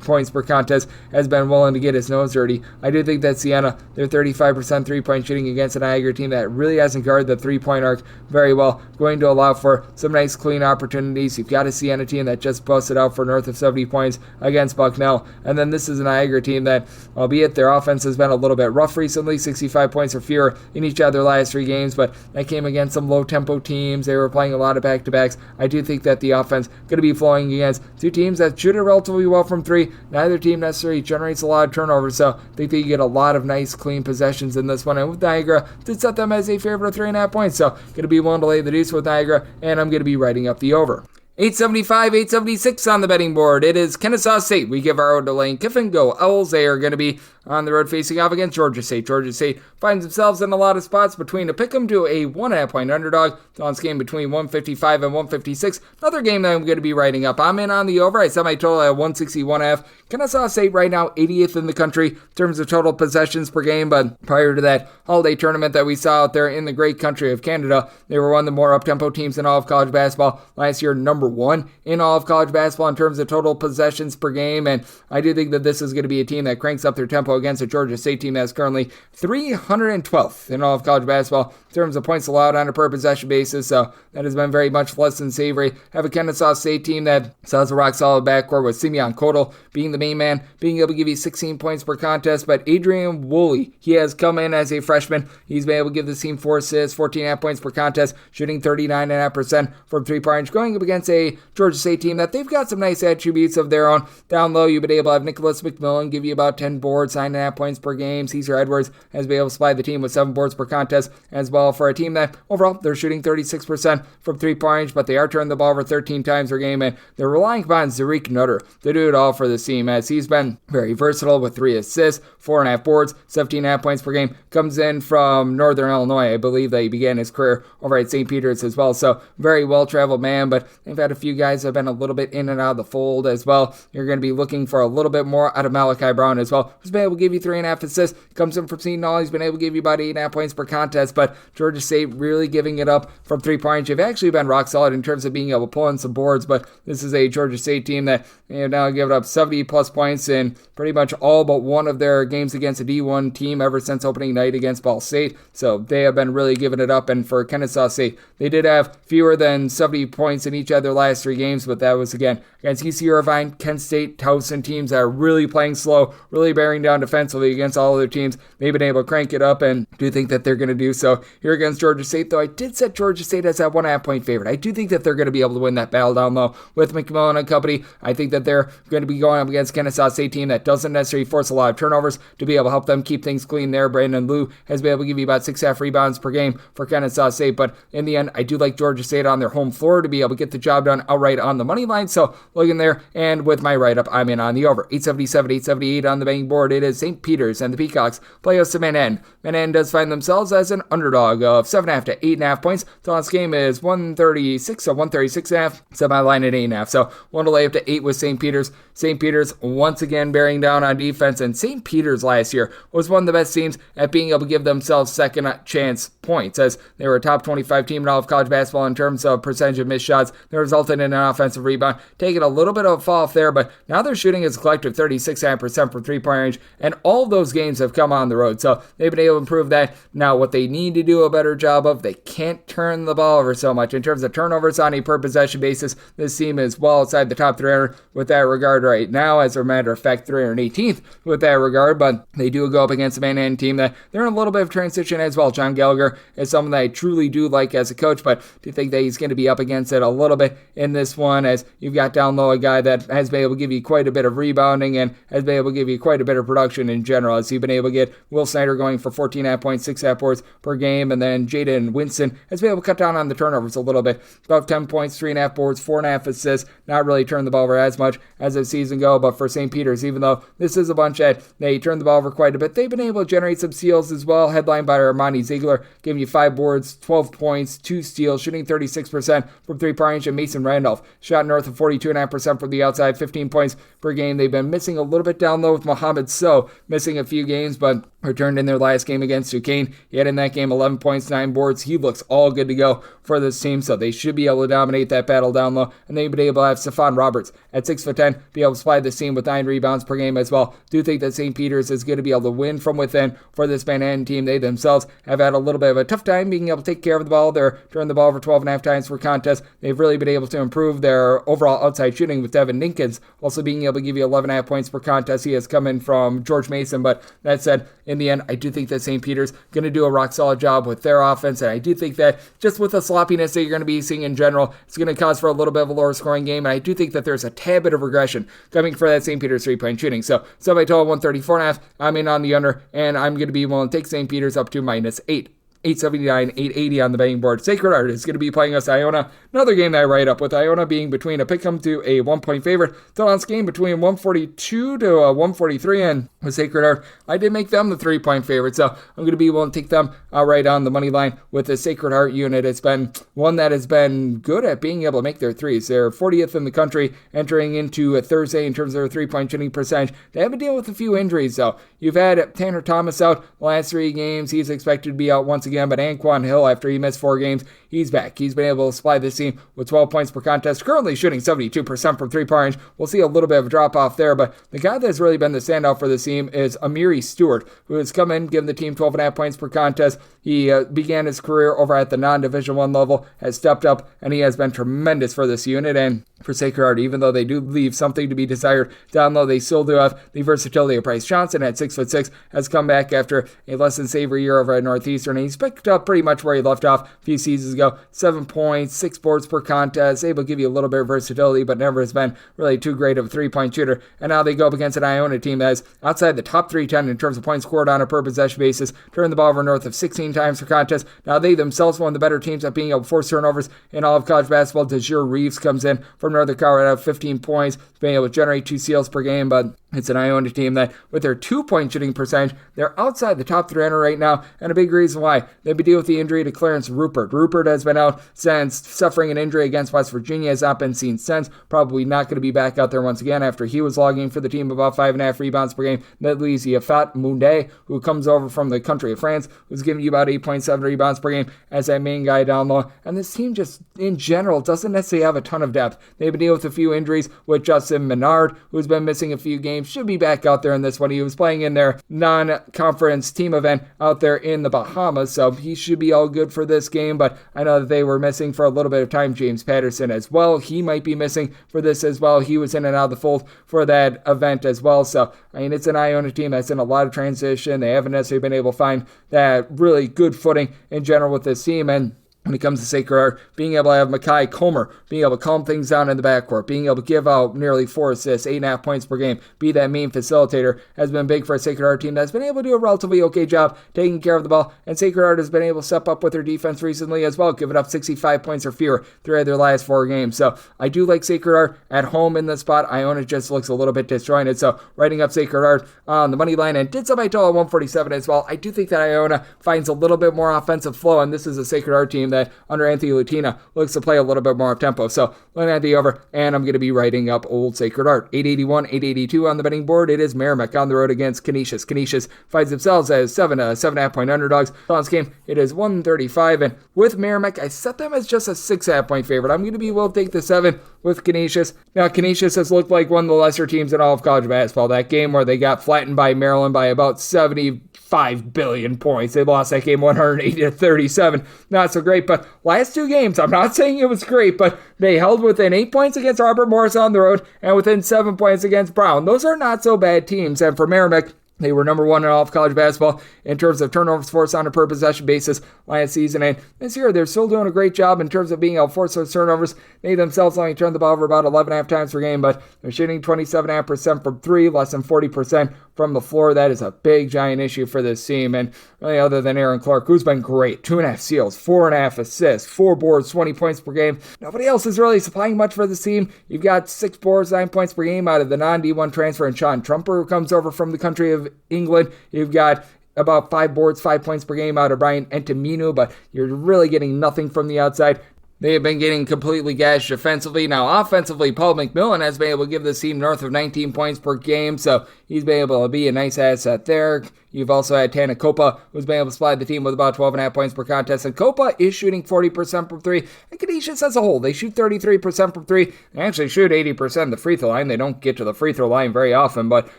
points per contest, has been willing to get his nose dirty. I do think that Siena, they're 35% three-point shooting against a Niagara team that really hasn't guarded the three-point arc very well, going to allow for some nice clean opportunities. You've got a Siena team that just busted out for north of 70 points against Bucknell, and then this is a Niagara team that, albeit their offense has been a little bit rough recently, 65 points or fewer in each of their last 3 games, but that came against some low-tempo teams. They were playing a lot of back-to-backs. I do think that the offense going to be flowing against 2 teams that shoot it relatively well from 3. Neither team necessarily generates a lot of turnovers, so I think that you get a lot of nice, clean possessions in this one. And with Niagara, did set them as a favorite of 3.5 points, so going to be willing to lay the deuce with Niagara, and I'm going to be writing up the over. 875, 876 on the betting board. It is Kennesaw State. We give our own to Lane Kiffin. Go Owls. They are going to be on the road facing off against Georgia State. Georgia State finds themselves in a lot of spots between a pick'em to a 1.5 point underdog. Tonight's game between 155 and 156. Another game that I'm going to be writing up. I'm in on the over. I set my total at 161.5. Kennesaw State right now 80th in the country in terms of total possessions per game, but prior to that holiday tournament that we saw out there in the great country of Canada, they were one of the more up-tempo teams in all of college basketball. Last year, number 1 in all of college basketball in terms of total possessions per game, and I do think that this is going to be a team that cranks up their tempo against a Georgia State team that's currently 312th in all of college basketball in terms of points allowed on a per possession basis, so that has been very much less than savory. Have a Kennesaw State team that has a rock-solid backcourt with Simeon Kodal being the main man, being able to give you 16 points per contest, but Adrian Woolley, he has come in as a freshman. He's been able to give the team 4 assists, 14.5 points per contest, shooting 39.5% from three-point range, going up against a Georgia State team that they've got some nice attributes of their own. Down low, you've been able to have Nicholas McMillan give you about 10 boards, 9.5 points per game. Cesar Edwards has been able to supply the team with 7 boards per contest as well, for a team that overall they're shooting 36% from three-point range, but they are turning the ball over 13 times per game, and they're relying upon Zariq Nutter to do it all for this team, as he's been very versatile with 3 assists, 4.5 boards, 17.5 points per game. Comes in from Northern Illinois. I believe that he began his career over at St. Peter's as well, so very well-traveled man, but they've had a few guys that have been a little bit in and out of the fold as well. You're going to be looking for a little bit more out of Malachi Brown as well, who's been able to give you 3.5 assists. Comes in from Seton. He's been able to give you about 8.5 points per contest, but Georgia State really giving it up from three-point range. They've actually been rock solid in terms of being able to pull in some boards, but this is a Georgia State team that have now given up 70-plus points in pretty much all but one of their games against a D1 team ever since opening night against Ball State, so they have been really giving it up. And for Kennesaw State, they did have fewer than 70 points in each of their last 3 games, but that was, again, against ECU Irvine, Kent State, Towson, teams that are really playing slow, really bearing down defensively against all other teams. They've been able to crank it up, and do think that they're going to do so here against Georgia State, though I did set Georgia State as that 1.5 point favorite. I do think that they're going to be able to win that battle down low with McMillan and company. I think that they're going to be going up against Kennesaw State team that doesn't necessarily force a lot of turnovers to be able to help them keep things clean there. Brandon Liu has been able to give you about 6.5 rebounds per game for Kennesaw State, but in the end, I do like Georgia State on their home floor to be able to get the job done outright on the money line, so looking there, and with my write-up, I'm in on the over. 877, 878 on the betting board. It is St. Peter's and the Peacocks play us to Manhattan. Manhattan does find themselves as an underdog of 7.5 to 8.5 points. Tonight's game is 136, so 136.5. Set my line at 8.5. So one to lay up to 8 with St. Peter's. St. Peter's once again bearing down on defense, and St. Peter's last year was one of the best teams at being able to give themselves second chance points, as they were a top 25 team in all of college basketball in terms of percentage of missed shots. That resulted in an offensive rebound, taking a little bit of a fall off there, but now they're shooting as a collective 36.5% from three-point range, and all of those games have come on the road. So they've been able to improve that. Now, what they need to do a better job of, they can't turn the ball over so much. In terms of turnovers on a per possession basis, this team is well outside the top 300 with that regard right now. As a matter of fact, 318th with that regard, but they do go up against a Manhattan team that they're in a little bit of transition as well. John Gallagher is someone that I truly do like as a coach, but do think that he's going to be up against it a little bit in this one, as you've got down low a guy that has been able to give you quite a bit of rebounding and has been able to give you quite a bit of production in general, as you've been able to get Will Snyder going for 14.5 points, 6.5 boards per game, and then Jaden Winston has been able to cut down on the turnovers a little bit, about 10 points, 3.5 boards, 4.5 assists, not really turn the ball over as much as the season go. But for St. Peter's, even though this is a bunch that they turn the ball over quite a bit, they've been able to generate some steals as well, headlined by Armani Ziegler, giving you 5 boards, 12 points, 2 steals, shooting 36% from three-point range, and Mason Randolph shot north of 42.5% from the outside, 15 points per game. They've been missing a little bit down low with Mohamed So, missing a few games, but returned in their last game against Duquesne. He had in that game 11 points, 9 boards. He looks all good to go for this team, so they should be able to dominate that battle down low, and they've been able to have Stephon Roberts at 6'10", be able to supply this team with 9 rebounds per game as well. Do think that St. Peter's is going to be able to win from within for this Manhattan team. They themselves have had a little bit of a tough time being able to take care of the ball. They're turning the ball over 12.5 times per contest. They've really been able to improve their overall outside shooting, with Devin Ninkins also being able to give you 11.5 points per contest. He has come in from George Mason, but that said, in the end, I do think that St. Peter's going to do a rock-solid job with their offense, and I do think that just with the sloppiness that you're going to be seeing in general, it's going to cause for a little bit of a lower-scoring game, and I do think that there's a tad bit of regression coming for that St. Peter's three-point shooting. So by total 134.5, I'm in on the under, and I'm going to be willing to take St. Peter's up to -8. 879, 880 on the betting board. Sacred Heart is going to be playing us Iona. Another game that I write up, with Iona being between a pick'em to a 1-point favorite. Tonight's game between 142 to 143, and with Sacred Heart, I did make them the 3-point favorite, so I'm going to be willing to take them right on the money line with the Sacred Heart unit. It's been one that has been good at being able to make their threes. They're 40th in the country entering into a Thursday in terms of their 3-point shooting percentage. They have to deal with a few injuries, though. You've had Tanner Thomas out the last 3 games. He's expected to be out once again, but Anquan Hill, after he missed 4 games, he's back. He's been able to supply this team with 12 points per contest, currently shooting 72% from 3-point range. We'll see a little bit of a drop-off there, but the guy that's really been the standout for this team is Amiri Stewart, who has come in, given the team 12.5 points per contest. He began his career over at the non-Division I level, has stepped up, and he has been tremendous for this unit. And for Sacred Heart, even though they do leave something to be desired down low, they still do have the versatility of Bryce Johnson at 6'6", has come back after a less than savory year over at Northeastern, and he's picked up pretty much where he left off a few seasons ago. 7 points, 6 boards per contest, able to give you a little bit of versatility, but never has been really too great of a 3-point shooter. And now they go up against an Iona team that is outside the top 310 in terms of points scored on a per possession basis, turning the ball over north of 16 times per contest. Now they themselves one of the better teams at being able to force turnovers in all of college basketball. Desir Reeves comes in from Northern Colorado, 15 points, being able to generate 2 steals per game, but it's an Iona team that, with their 2-point shooting percentage, they're outside the top 300 right now, and a big reason why. They've been dealing with the injury to Clarence Rupert. Rupert has been out since suffering an injury against West Virginia, has not been seen since. Probably not going to be back out there once again after he was logging for the team about 5.5 rebounds per game. That leaves Yafat Moundé, who comes over from the country of France, who's giving you about 8.7 rebounds per game as that main guy down low. And this team just, in general, doesn't necessarily have a ton of depth. They've been dealing with a few injuries with Justin Menard, who's been missing a few games. Should be back out there in this one. He was playing in their non-conference team event out there in the Bahamas, so he should be all good for this game, but I know that they were missing for a little bit of time James Patterson as well. He might be missing for this as well. He was in and out of the fold for that event as well, so I mean, it's an Iona team that's in a lot of transition. They haven't necessarily been able to find that really good footing in general with this team, and when it comes to Sacred Heart, being able to have Makai Comer, being able to calm things down in the backcourt, being able to give out nearly 4 assists, 8.5 points per game, be that main facilitator, has been big for a Sacred Heart team that's been able to do a relatively okay job taking care of the ball, and Sacred Heart has been able to step up with their defense recently as well, giving up 65 points or fewer throughout their last 4 games. So I do like Sacred Heart at home in this spot. Iona just looks a little bit disjointed, so writing up Sacred Heart on the money line, and did somebody total 147 as well. I do think that Iona finds a little bit more offensive flow, and this is a Sacred Heart team team that under Anthony Lutina looks to play a little bit more of tempo. So looking at the over, and I'm going to be writing up Old Sacred Art. 881, 882 on the betting board. It is Merrimack on the road against Canisius. Canisius finds themselves as 7.5 point underdogs. On this game, it is 135, and with Merrimack, I set them as just a 6.5 point favorite. I'm going to be willing to take the 7 with Canisius. Now, Canisius has looked like one of the lesser teams in all of college basketball. That game where they got flattened by Maryland by about 75 billion points. They lost that game 180-37. Not so great, but last 2 games, I'm not saying it was great, but they held within 8 points against Robert Morris on the road and within 7 points against Brown. Those are not so bad teams, and for Merrimack, they were number 1 in all of college basketball in terms of turnovers forced on a per possession basis last season. And this year, they're still doing a great job in terms of being able to force those turnovers. They themselves only turned the ball over about 11.5 times per game, but they're shooting 27.5% from 3, less than 40% from the floor. That is a big, giant issue for this team. And really, other than Aaron Clark, who's been great, 2.5 steals, 4.5 assists, 4 boards, 20 points per game. Nobody else is really supplying much for this team. You've got 6 boards, 9 points per game out of the non-D1 transfer, and Sean Trumper, who comes over from the country of England. You've got about 5 boards, 5 points per game out of Bryant Entaminu, but you're really getting nothing from the outside. They have been getting completely gashed defensively. Now, offensively, Paul McMillan has been able to give this team north of 19 points per game, so he's been able to be a nice asset there. You've also had Tana Copa, who's been able to supply the team with about 12.5 points per contest, and Copa is shooting 40% from 3. And Canisius as a whole, they shoot 33% from 3. They actually shoot 80% the free throw line. They don't get to the free throw line very often, but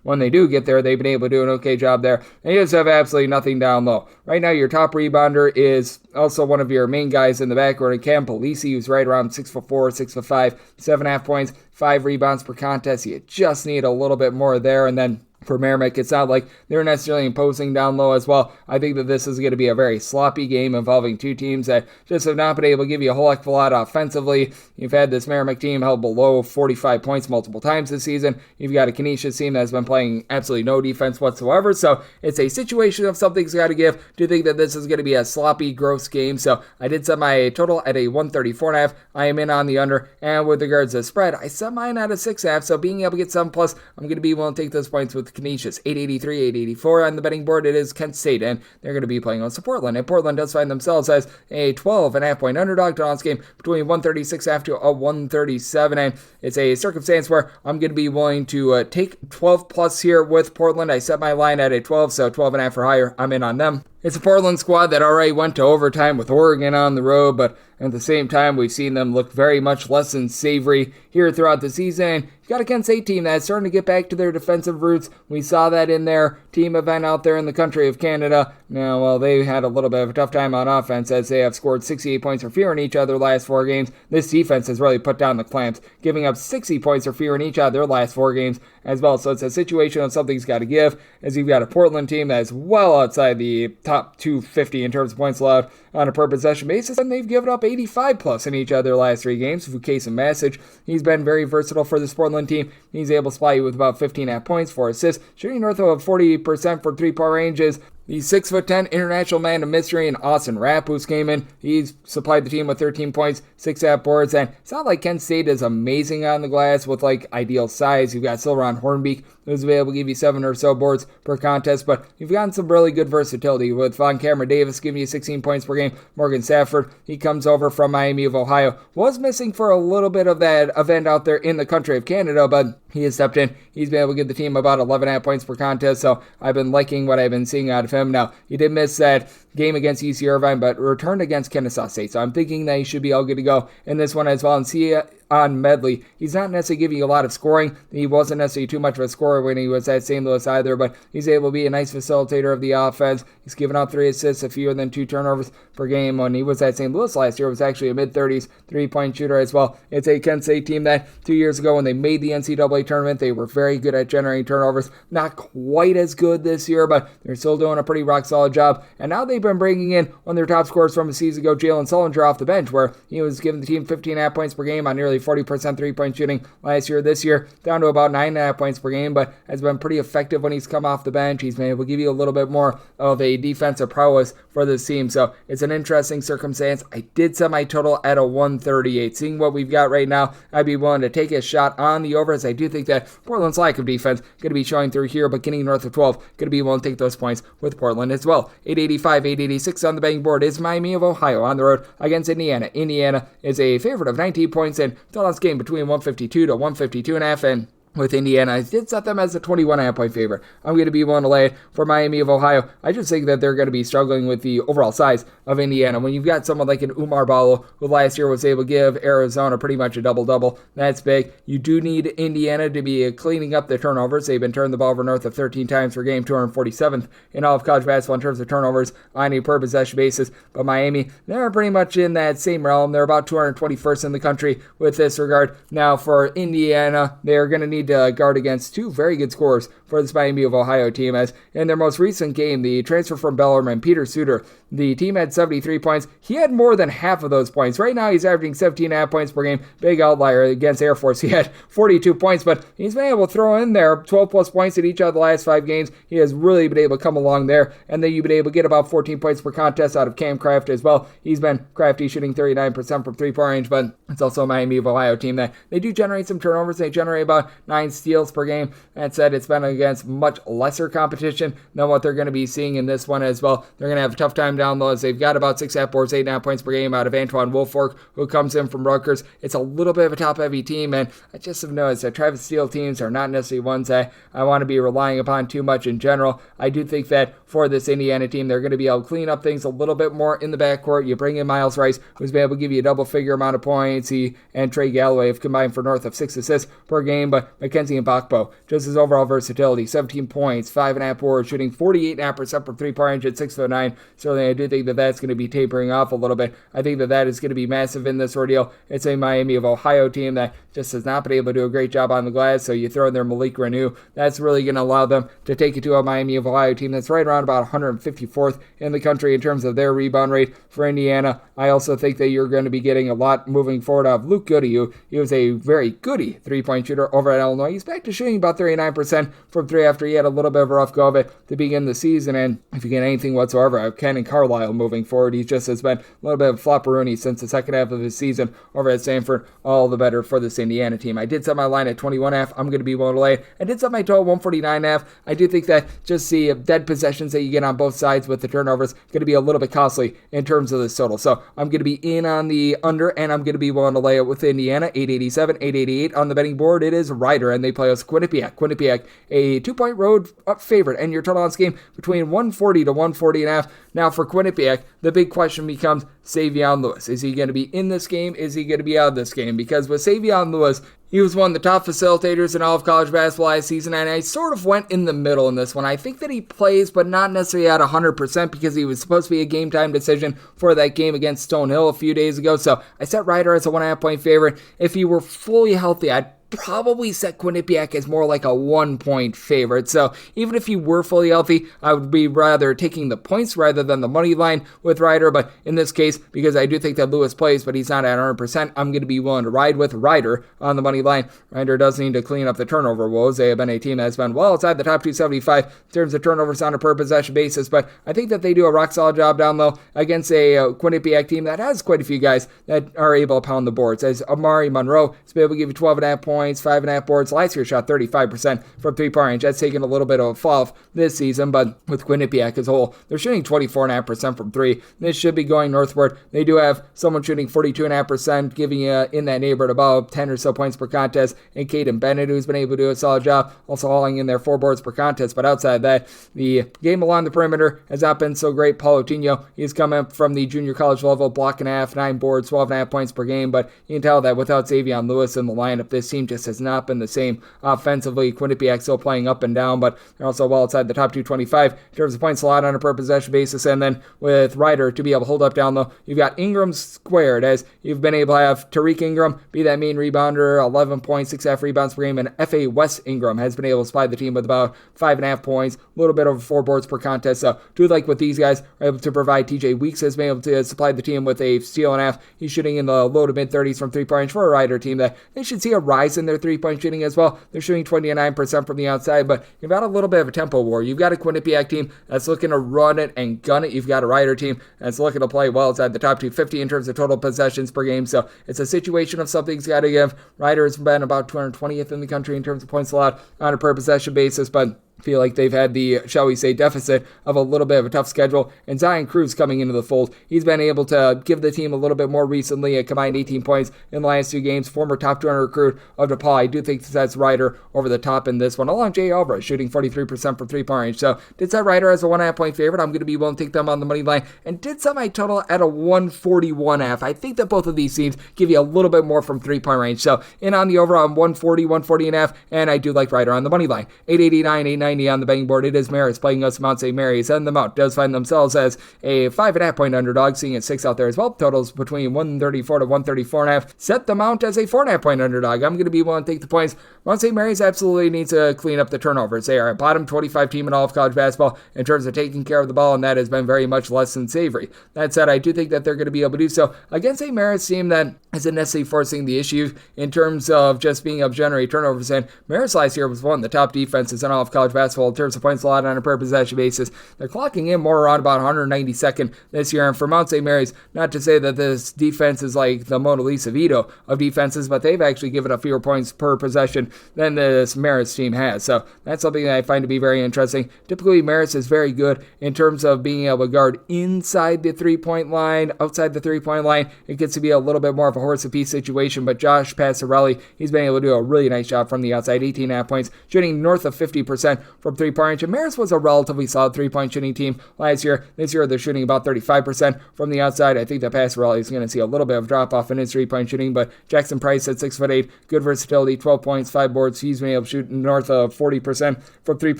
when they do get there, they've been able to do an okay job there. They just have absolutely nothing down low. Right now, your top rebounder is also one of your main guys in the backcourt, Cam Polisi, who's right around 6'4", 6'5", 7.5 points, 5 rebounds per contest. You just need a little bit more there, and then for Merrimack, it's not like they're necessarily imposing down low as well. I think that this is going to be a very sloppy game involving 2 teams that just have not been able to give you a whole heck of a lot offensively. You've had this Merrimack team held below 45 points multiple times this season. You've got a Canisius team that's been playing absolutely no defense whatsoever. So it's a situation of something's got to give. Do you think that this is going to be a sloppy, gross game? So I did set my total at a 134.5. I am in on the under. And with regards to the spread, I set mine at a 6.5. So being able to get 7+, I'm going to be willing to take those points with Canisius. 883, 884 on the betting board. It is Kent State, and they're going to be playing on Portland. And Portland does find themselves as a 12.5 point underdog to this game between 136.5 to a 137. And it's a circumstance where I'm going to be willing to take 12+ here with Portland. I set my line at a 12, so 12.5 or higher. I'm in on them. It's a Portland squad that already went to overtime with Oregon on the road, but at the same time, we've seen them look very much less than savory here throughout the season. And you got a Kent State team that's starting to get back to their defensive roots. We saw that in their team event out there in the country of Canada. Now, well, they had a little bit of a tough time on offense as they have scored 68 points or fewer in each of their last 4 games. This defense has really put down the clamps, giving up 60 points or fewer in each of their last 4 games as well. So it's a situation of something's got to give, as you've got a Portland team that is well outside the top 250 in terms of points allowed on a per possession basis, and they've given up 85+ in each of their last 3 games. Fukase Masic, he's been very versatile for this Portland team. He's able to supply you with about 15.5 points, 4 assists, shooting north of 40% for 3-point ranges. The 6'10" international man of mystery and Austin Rapp, who's came in, he's supplied the team with 13 points, 6.5 boards, and it's not like Kent State is amazing on the glass with like ideal size. You've got Silveron Hornbeek, who's able to give you 7 or so boards per contest, but you've gotten some really good versatility with Von Cameron Davis giving you 16 points per game. Morgan Stafford, he comes over from Miami of Ohio, was missing for a little bit of that event out there in the country of Canada, but he has stepped in. He's been able to give the team about 11.5 points per contest, so I've been liking what I've been seeing out of him. Now, he did miss that game against UC Irvine, but returned against Kennesaw State, so I'm thinking that he should be all good to go in this one as well. And see on Medley, he's not necessarily giving you a lot of scoring. He wasn't necessarily too much of a scorer when he was at St. Louis either, but he's able to be a nice facilitator of the offense. He's given out 3 assists, a fewer than 2 turnovers per game. When he was at St. Louis last year, was actually a mid-30s 3-point shooter as well. It's a Kent State team that 2 years ago when they made the NCAA tournament, they were very good at generating turnovers. Not quite as good this year, but they're still doing a pretty rock-solid job. And now they've been bringing in one of their top scorers from a season ago, Jalen Sullinger, off the bench, where he was giving the team 15.5 points per game on nearly nearly 40% three-point shooting last year. This year, down to about 9.5 points per game, but has been pretty effective when he's come off the bench. He's been able to give you a little bit more of a defensive prowess for this team, so it's an interesting circumstance. I did set my total at a 138. Seeing what we've got right now, I'd be willing to take a shot on the over, as I do think that Portland's lack of defense going to be showing through here, but getting north of 12, going to be willing to take those points with Portland as well. 885, 886 on the betting board is Miami of Ohio on the road against Indiana. Indiana is a favorite of 19 points and total game between 152 to 152.5, and with Indiana, I did set them as a 21.5 point favorite. I'm going to be willing to lay it for Miami of Ohio. I just think that they're going to be struggling with the overall size of Indiana. When you've got someone like an Umar Ballo, who last year was able to give Arizona pretty much a double-double, that's big. You do need Indiana to be cleaning up the turnovers. They've been turning the ball over north of 13 times per game, 247th in all of college basketball in terms of turnovers on a per possession basis. But Miami, they're pretty much in that same realm. They're about 221st in the country with this regard. Now for Indiana, they're going to need to guard against two very good scorers for this Miami of Ohio team, as in their most recent game, the transfer from Bellarmine, Peter Suter, the team had 73 points. He had more than half of those points. Right now, he's averaging 17.5 points per game. Big outlier against Air Force. He had 42 points, but he's been able to throw in there 12 plus points in each of the last 5 games. He has really been able to come along there, and then you've been able to get about 14 points per contest out of Cam Kraft as well. He's been crafty, shooting 39% from three-point range, but it's also a Miami of Ohio team that they do generate some turnovers. They generate about 9 steals per game. That said, it's been against much lesser competition than what they're going to be seeing in this one as well. They're going to have a tough time down low, as they've got about 6.5 boards, 8.5 points per game out of Antoine Woolfolk, who comes in from Rutgers. It's a little bit of a top-heavy team, and I just have noticed that Travis Steele teams are not necessarily ones that I want to be relying upon too much in general. I do think that for this Indiana team, they're going to be able to clean up things a little bit more in the backcourt. You bring in Miles Rice, who's been able to give you a double-figure amount of points. He and Trey Galloway have combined for north of 6 assists per game, but Mackenzie Mbakpo, just his overall versatility, 17 points, 5.5 boards, shooting 48.5% from three-point range at 6'9". Certainly, I do think that that's going to be tapering off a little bit. I think that that is going to be massive in this ordeal. It's a Miami of Ohio team that just has not been able to do a great job on the glass, so you throw in their Malik Renew. That's really going to allow them to take it to a Miami of Ohio team that's right around about 154th in the country in terms of their rebound rate. For Indiana, I also think that you're going to be getting a lot moving forward of Luke Goody, who he was a very goody three-point shooter over at Illinois. He's back to shooting about 39% from three after he had a little bit of a rough go of it to begin the season, and if you get anything whatsoever of Ken and Carlisle moving forward, he just has been a little bit of flopperoonie since the second half of his season over at Stanford. All the better for this Indiana team. I did set my line at 21.5. I'm going to be willing to lay it. I did set my total 149.5. I do think that just the dead possessions that you get on both sides with the turnovers going to be a little bit costly in terms of this total. So I'm going to be in on the under, and I'm going to be willing to lay it with Indiana. 887, 888 on the betting board. It is Ryder, and they play us Quinnipiac. Quinnipiac, a 2-point road favorite, and your total on this game between 140 to 140.5. Now for Quinnipiac, the big question becomes Savion Lewis. Is he going to be in this game? Is he going to be out of this game? Because with Savion Lewis, he was one of the top facilitators in all of college basketball last season, and I sort of went in the middle in this one. I think that he plays, but not necessarily at 100% because he was supposed to be a game-time decision for that game against Stonehill a few days ago. So I set Ryder as a 1.5 point favorite. If he were fully healthy, I'd probably set Quinnipiac as more like a 1 point favorite. So even if he were fully healthy, I would be rather taking the points rather than the money line with Ryder. But in this case, because I do think that Lewis plays, but he's not at 100%, I'm going to be willing to ride with Ryder on the money line. Ryder does need to clean up the turnover woes. They have been a team that's been well outside the top 275 in terms of turnovers on a per possession basis, but I think that they do a rock solid job down low against a Quinnipiac team that has quite a few guys that are able to pound the boards. As Amari Monroe is able to give you 12.5 points, 5.5 boards. Last year shot 35% from three-point range. That's taken a little bit of a fall off this season, but with Quinnipiac as a whole, they're shooting 24.5% from three. This should be going northward. They do have someone shooting 42.5%, giving you in that neighborhood about 10 or so points per contest, and Caden Bennett, who's been able to do a solid job, also hauling in their 4 boards per contest. But outside that, the game along the perimeter has not been so great. Paulo Tino, he's coming from the junior college level, block and a half, 9 boards, 12.5 points per game, but you can tell that without Savion Lewis in the lineup, this team team just has not been the same offensively. Quinnipiac still playing up and down, but they're also well outside the top 225 in terms of points allowed on a per possession basis. And then with Ryder to be able to hold up down low, you've got Ingram squared, as you've been able to have Tariq Ingram be that main rebounder, 11 points, 6.5 rebounds per game, and F.A. West Ingram has been able to supply the team with about 5.5 points, a little bit over 4 boards per contest. So do like what these guys are able to provide. TJ Weeks has been able to supply the team with a steal and a half. He's shooting in the low to mid 30s from 3-point range for a Ryder team that they should see a rise in their 3-point shooting as well. They're shooting 29% from the outside, but you've got a little bit of a tempo war. You've got a Quinnipiac team that's looking to run it and gun it. You've got a Ryder team that's looking to play well outside the top 250 in terms of total possessions per game. So it's a situation of something's got to give. Ryder's been about 220th in the country in terms of points allowed on a per possession basis, but feel like they've had the, shall we say, deficit of a little bit of a tough schedule. And Zion Cruz coming into the fold, he's been able to give the team a little bit more recently, a combined 18 points in the last 2 games. Former top 200 recruit of DePaul. I do think that's Ryder over the top in this one, along Jay Alvarez shooting 43% from 3-point range. So did set Ryder as a 1.5 point favorite. I'm going to be willing to take them on the money line, and did set my total at a 141.5. I think that both of these teams give you a little bit more from 3-point range. So in on the over on 140.5, and I do like Ryder on the money line. 889, 890 on the betting board. It is Marist playing us Mount St. Mary's, and the Mount does find themselves as a 5.5 point underdog, seeing it 6 out there as well. Totals between 134 to 134.5. Set the Mount as a 4.5 point underdog. I'm going to be willing to take the points. Mount St. Mary's absolutely needs to clean up the turnovers. They are a bottom 25 team in all of college basketball in terms of taking care of the ball, and that has been very much less than savory. That said, I do think that they're going to be able to do so against a Marist team that isn't necessarily forcing the issue in terms of just being able to generate turnovers. And Marist last year was one of the top defenses in all of college basketball in terms of points allowed on a per possession basis. They're clocking in more around about 192nd this year. And for Mount St. Mary's, not to say that this defense is like the Mona Lisa Vito of defenses, but they've actually given up fewer points per possession than this Marist team has. So that's something that I find to be very interesting. Typically, Marist is very good in terms of being able to guard inside the 3-point line. Outside the 3-point line, it gets to be a little bit more of a horse apiece situation, but Josh Passarelli, he's been able to do a really nice job from the outside, 18.5 points, shooting north of 50% from 3-point range. And Marist was a relatively solid 3-point shooting team last year. This year, they're shooting about 35% from the outside. I think that Passarelli is going to see a little bit of drop off in his 3-point shooting, but Jackson Price at 6'8", good versatility, 12 points, 5 boards. He's been able to shoot north of 40% from 3-point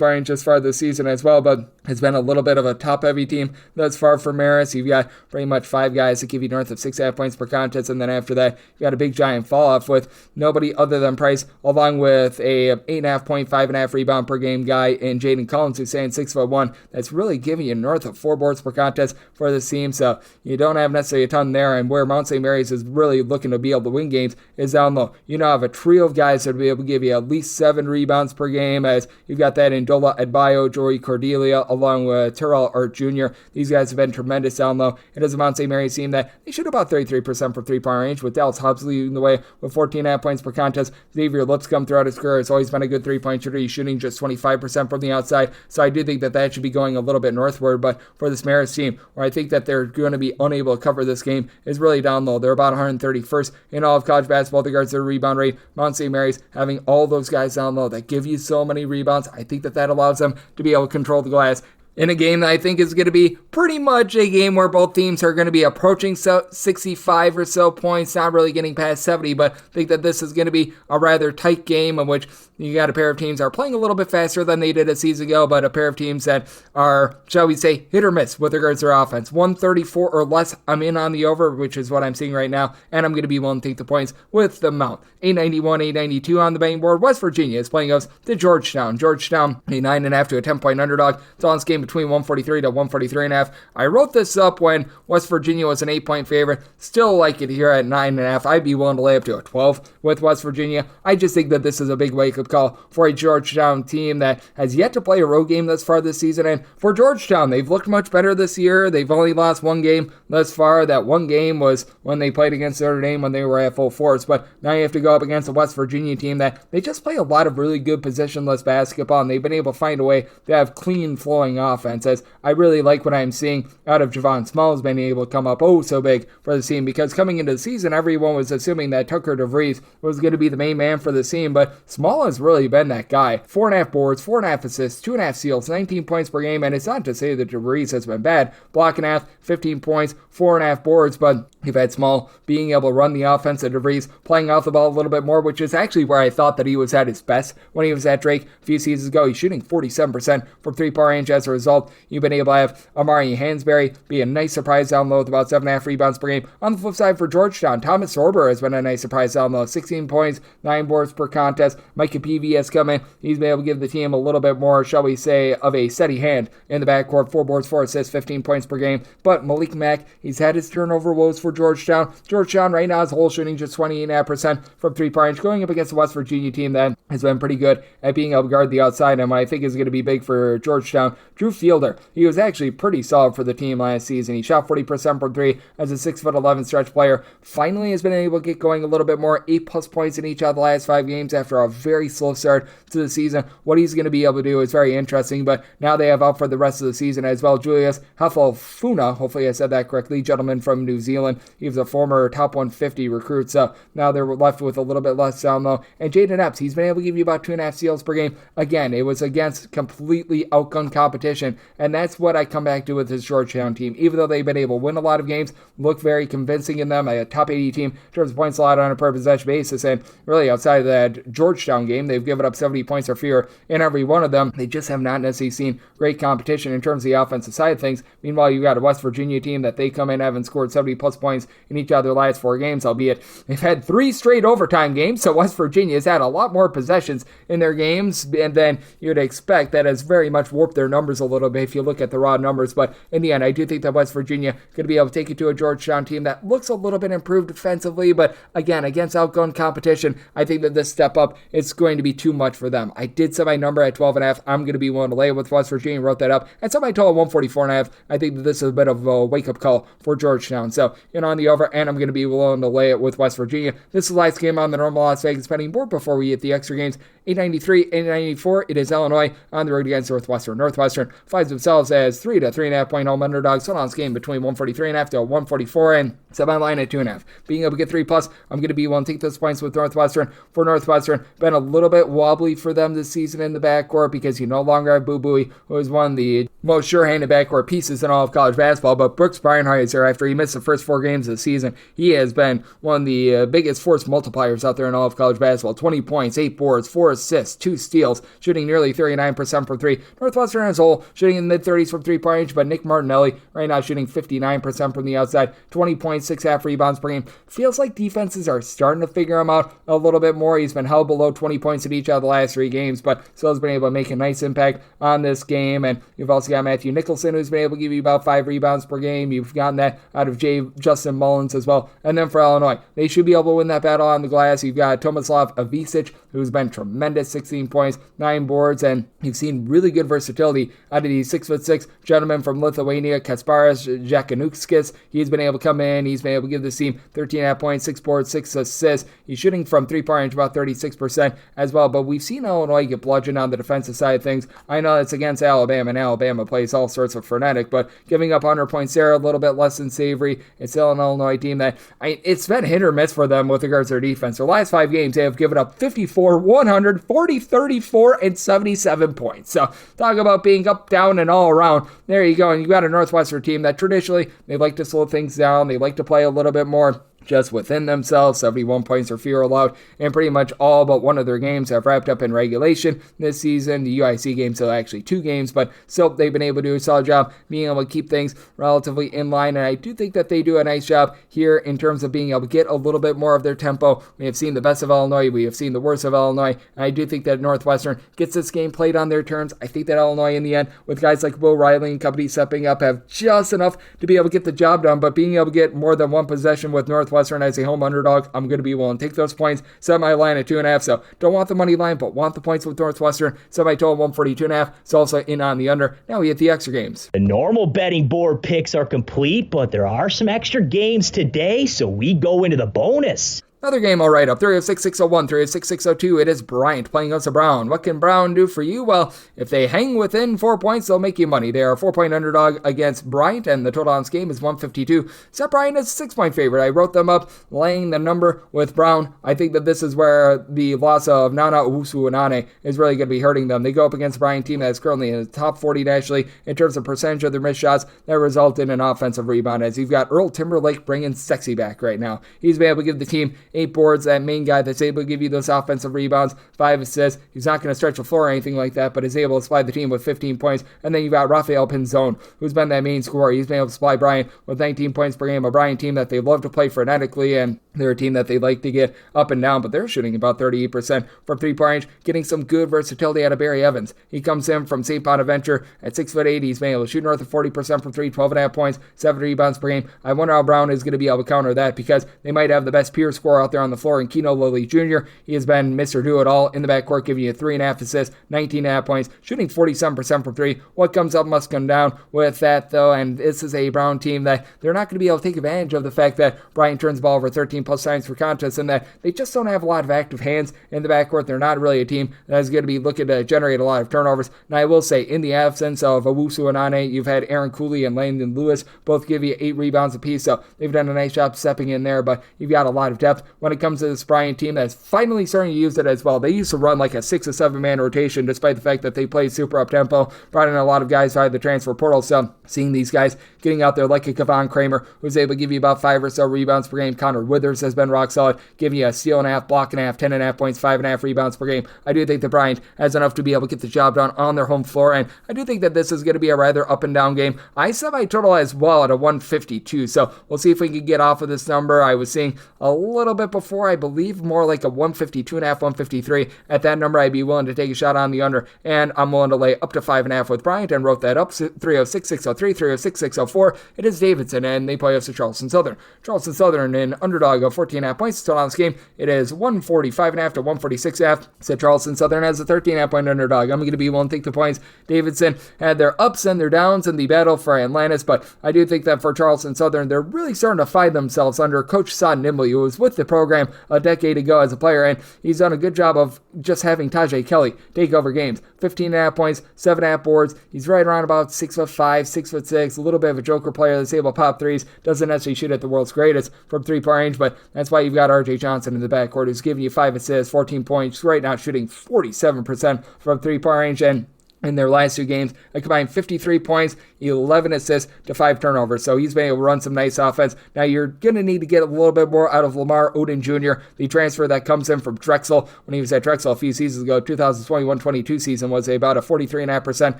range as far this season as well, but it's been a little bit of a top-heavy team thus far for Marist. You've got pretty much 5 guys that give you north of 6.5 points per contest, and then after that, you got a big giant fall-off with nobody other than Price, along with a 8.5 point, 5.5 rebound per game guy in Jaden Collins, who's saying 6'1". That's really giving you north of 4 boards per contest for this team, so you don't have necessarily a ton there. And where Mount St. Mary's is really looking to be able to win games is down low. You now have a trio of guys that will be able to give you at least 7 rebounds per game, as you've got that in Dola Adbayo, Joey Cordelia, along with Terrell Art Jr. These guys have been tremendous down low. It is a Mount St. Mary's team that they shoot about 33% from 3-point range, with Dallas Hobbs leading the way with 14.5 points per contest. Xavier Lipscomb throughout his career has always been a good 3-point shooter. He's shooting just 25% from the outside, so I do think that that should be going a little bit northward. But for this Marist team, where I think that they're going to be unable to cover this game, is really down low. They're about 131st in all of college basketball with regards to their rebound rate. Mount St. Mary's having all those guys down low that give you so many rebounds, I think that that allows them to be able to control the glass in a game that I think is going to be pretty much a game where both teams are going to be approaching 65 or so points, not really getting past 70, but I think that this is going to be a rather tight game in which you got a pair of teams that are playing a little bit faster than they did a season ago, but a pair of teams that are, shall we say, hit or miss with regards to their offense. 134 or less, I'm in on the over, which is what I'm seeing right now, and I'm going to be willing to take the points with the Mount. 891, 892 on the betting board. West Virginia is playing us to Georgetown. Georgetown, a 9.5 to a 10-point underdog. It's on this game between 143 to 143.5. I wrote this up when West Virginia was an 8-point favorite. Still like it here at 9.5. I'd be willing to lay up to a 12 with West Virginia. I just think that this is a big wake-up call for a Georgetown team that has yet to play a road game thus far this season. And for Georgetown, they've looked much better this year. They've only lost one game thus far. That one game was when they played against Notre Dame when they were at full force. But now you have to go up against a West Virginia team that they just play a lot of really good positionless basketball, and they've been able to find a way to have clean flowing offense offense, as I really like what I'm seeing out of Javon Smalls being able to come up so big for the team, because coming into the season, everyone was assuming that Tucker DeVries was going to be the main man for the team, but Small has really been that guy. 4.5 boards, 4.5 assists, 2.5 steals, 19 points per game, and it's not to say that DeVries has been bad. Block and a half, 15 points, 4.5 boards, but you've had Small being able to run the offense, and DeVries playing off the ball a little bit more, which is actually where I thought that he was at his best when he was at Drake a few seasons ago. He's shooting 47% from three-point range. As a result, you've been able to have Amari Hansberry be a nice surprise down low with about 7.5 rebounds per game. On the flip side for Georgetown, Thomas Sorber has been a nice surprise down low, 16 points, 9 boards per contest. Micah Peavy has come in. He's been able to give the team a little bit more, shall we say, of a steady hand in the backcourt. 4 boards, 4 assists, 15 points per game. But Malik Mack, he's had his turnover woes for Georgetown. Georgetown right now is whole shooting just 28.5% from three-point range, going up against the West Virginia team that has been pretty good at being able to guard the outside. And what I think is going to be big for Georgetown, Drew Fielder. He was actually pretty solid for the team last season. He shot 40% from three as a 6'11" stretch player. Finally has been able to get going a little bit more. 8+ points in each of the last 5 games after a very slow start to the season. What he's going to be able to do is very interesting, but now they have out for the rest of the season as well Julius Hafalfuna, hopefully I said that correctly, gentleman from New Zealand. He was a former top 150 recruit, so now they're left with a little bit less down low. And Jaden Epps, he's been able to give you about 2.5 steals per game. Again, it was against completely outgunned competition, and that's what I come back to with this Georgetown team. Even though they've been able to win a lot of games, look very convincing in them, a top 80 team in terms of points allowed on a per possession basis, and really outside of that Georgetown game, they've given up 70 points or fewer in every one of them. They just have not necessarily seen great competition in terms of the offensive side of things. Meanwhile, you've got a West Virginia team that they come in having scored 70+ points in each of their last 4 games, albeit they've had 3 straight overtime games, so West Virginia has had a lot more possessions in their games, and then you'd expect that has very much warped their numbers a little bit if you look at the raw numbers. But in the end, I do think that West Virginia could be able to take it to a Georgetown team that looks a little bit improved defensively, but again, against outgunned competition, I think that this step up is going to be too much for them. I did set my number at 12.5. I'm going to be willing to lay it with West Virginia, wrote that up, and set my total at 144.5. I think that this is a bit of a wake-up call for Georgetown. So, on the over, and I'm going to be willing to lay it with West Virginia. This is the last game on the normal Las Vegas betting board before we hit the extra games. 893, 894. It is Illinois on the road against Northwestern. Northwestern finds themselves as 3 to 3.5 point home underdogs. So on this game between 143.5 to 144, and set my line at 2.5. Being able to get 3+, I'm going to be willing to take those points with Northwestern. For Northwestern, been a little bit wobbly for them this season in the backcourt because you no longer have Boo Buie, who is one of the most sure-handed backcourt pieces in all of college basketball. But Brooks Breinheiser, after he missed the first 4 games of the season, he has been one of the biggest force multipliers out there in all of college basketball. 20 points, 8 boards, 4 assists, 2 steals, shooting nearly 39% from 3. Northwestern as a whole shooting in the mid-30s from 3-point range, but Nick Martinelli right now shooting 59% from the outside, 20 points, 6.5 rebounds per game. Feels like defenses are starting to figure him out a little bit more. He's been held below 20 points in each of the last 3 games, but still has been able to make a nice impact on this game. And you've also got Matthew Nicholson, who's been able to give you about 5 rebounds per game. You've gotten that out of Justin Mullins as well. And then for Illinois, they should be able to win that battle on the glass. You've got Tomislav Avicic, who's been tremendous, 16 points, 9 boards, and you've seen really good versatility out of the 6'6" gentleman from Lithuania, Kasparas Jakanukskis. He's been able to come in. He's been able to give this team 13.5 points, 6 boards, 6 assists. He's shooting from 3-point range about 36% as well, but we've seen Illinois get bludgeoned on the defensive side of things. I know it's against Alabama, and Alabama plays all sorts of frenetic, but giving up 100 points there, a little bit less than savory. It's still an Illinois team that, it's been hit or miss for them with regards to their defense. Their last 5 games, they have given up 54, 100, 40, 34, and 77 points. So talk about being up, down, and all around. There you go. And you got a Northwestern team that traditionally, they like to slow things down. They like to play a little bit more just within themselves. 71 points or fewer allowed, and pretty much all but one of their games have wrapped up in regulation this season. The UIC games are actually 2 games, but still they've been able to do a solid job being able to keep things relatively in line, and I do think that they do a nice job here in terms of being able to get a little bit more of their tempo. We have seen the best of Illinois, we have seen the worst of Illinois, and I do think that Northwestern gets this game played on their terms. I think that Illinois in the end, with guys like Will Riley and company stepping up, have just enough to be able to get the job done, but being able to get more than one possession with Northwestern as a home underdog, I'm going to be willing to take those points. Set my line at 2.5, so don't want the money line, but want the points with Northwestern. Set my total 142.5, so also in on the under. Now we hit the extra games. The normal betting board picks are complete, but there are some extra games today, so we go into the bonus. Another game I'll write up, 306-601, 306-602. It is Bryant playing against Brown. What can Brown do for you? Well, if they hang within 4 points, they'll make you money. They are a 4-point underdog against Bryant, and the total on this game is 152. Set Bryant as a 6-point favorite. I wrote them up laying the number with Brown. I think that this is where the loss of Nana Owusu-Anane is really going to be hurting them. They go up against a Bryant team that is currently in the top 40 nationally in terms of percentage of their missed shots that result in an offensive rebound, as you've got Earl Timberlake bringing sexy back right now. He's been able to give the team 8 boards, that main guy that's able to give you those offensive rebounds, 5 assists. He's not going to stretch the floor or anything like that, but is able to supply the team with 15 points. And then you've got Rafael Pinzon, who's been that main scorer. He's been able to supply Bryant with 19 points per game, a Bryant team that they love to play frenetically, and they're a team that they like to get up and down, but they're shooting about 38% from 3-point range, getting some good versatility out of Barry Evans. He comes in from St. Bonaventure at 6'8". He's been able to shoot north of 40% from 3, 12.5 points, 7 rebounds per game. I wonder how Brown is going to be able to counter that, because they might have the best peer scorer out there on the floor in Keno Lilly Jr. He has been Mr. Do-It-All in the backcourt, giving you 3.5 assists, 19.5 points, shooting 47% from 3. What comes up must come down with that, though, and this is a Brown team that they're not going to be able to take advantage of the fact that Bryant turns the ball over 13 plus times per contest, and that they just don't have a lot of active hands in the backcourt. They're not really a team that is going to be looking to generate a lot of turnovers. And I will say, in the absence of Owusu-Anane, you've had Aaron Cooley and Landon Lewis both give you 8 rebounds apiece, so they've done a nice job stepping in there, but you've got a lot of depth when it comes to this Bryant team that's finally starting to use it as well. They used to run like a 6 or 7 man rotation, despite the fact that they played super up tempo, brought in a lot of guys via the transfer portal. So seeing these guys getting out there like a Kevon Kramer, who's able to give you about 5 or so rebounds per game. Connor Withers has been rock solid, giving you a steal and a half, block and a half, 10.5 points, 5.5 rebounds per game. I do think that Bryant has enough to be able to get the job done on their home floor, and I do think that this is going to be a rather up and down game. I set my total as well at a 152, so we'll see if we can get off of this number. I was seeing a little bit before, I believe more like a 152.5, 153. At that number, I'd be willing to take a shot on the under, and I'm willing to lay up to 5.5 with Bryant, and wrote that up. 306-603, 306-604. It is Davidson, and they play us to Charleston Southern. Charleston Southern, an underdog of 14.5 points. Total on this game, it is 145.5 to 146.5. So Charleston Southern has a 13.5 point underdog. I'm going to be willing to take the points. Davidson had their ups and their downs in the battle for Atlantis, but I do think that for Charleston Southern, they're really starting to find themselves under Coach Son Nimbley, who was with the program a decade ago as a player, and he's done a good job of just having Tajay Kelly take over games. 15.5 points, 7.5 boards. He's right around about 6'5", 6'6", a little bit of a joker player that's able to pop threes. Doesn't necessarily shoot at the world's greatest from 3-point range, but that's why you've got RJ Johnson in the backcourt, who's giving you 5 assists, 14 points, right now shooting 47% from 3-point range, and in their last 2 games, a combined 53 points, 11 assists to 5 turnovers. So he's been able to run some nice offense. Now you're going to need to get a little bit more out of Lamar Odom Jr., the transfer that comes in from Drexel. When he was at Drexel a few seasons ago, 2021-22 season, was about a 43.5%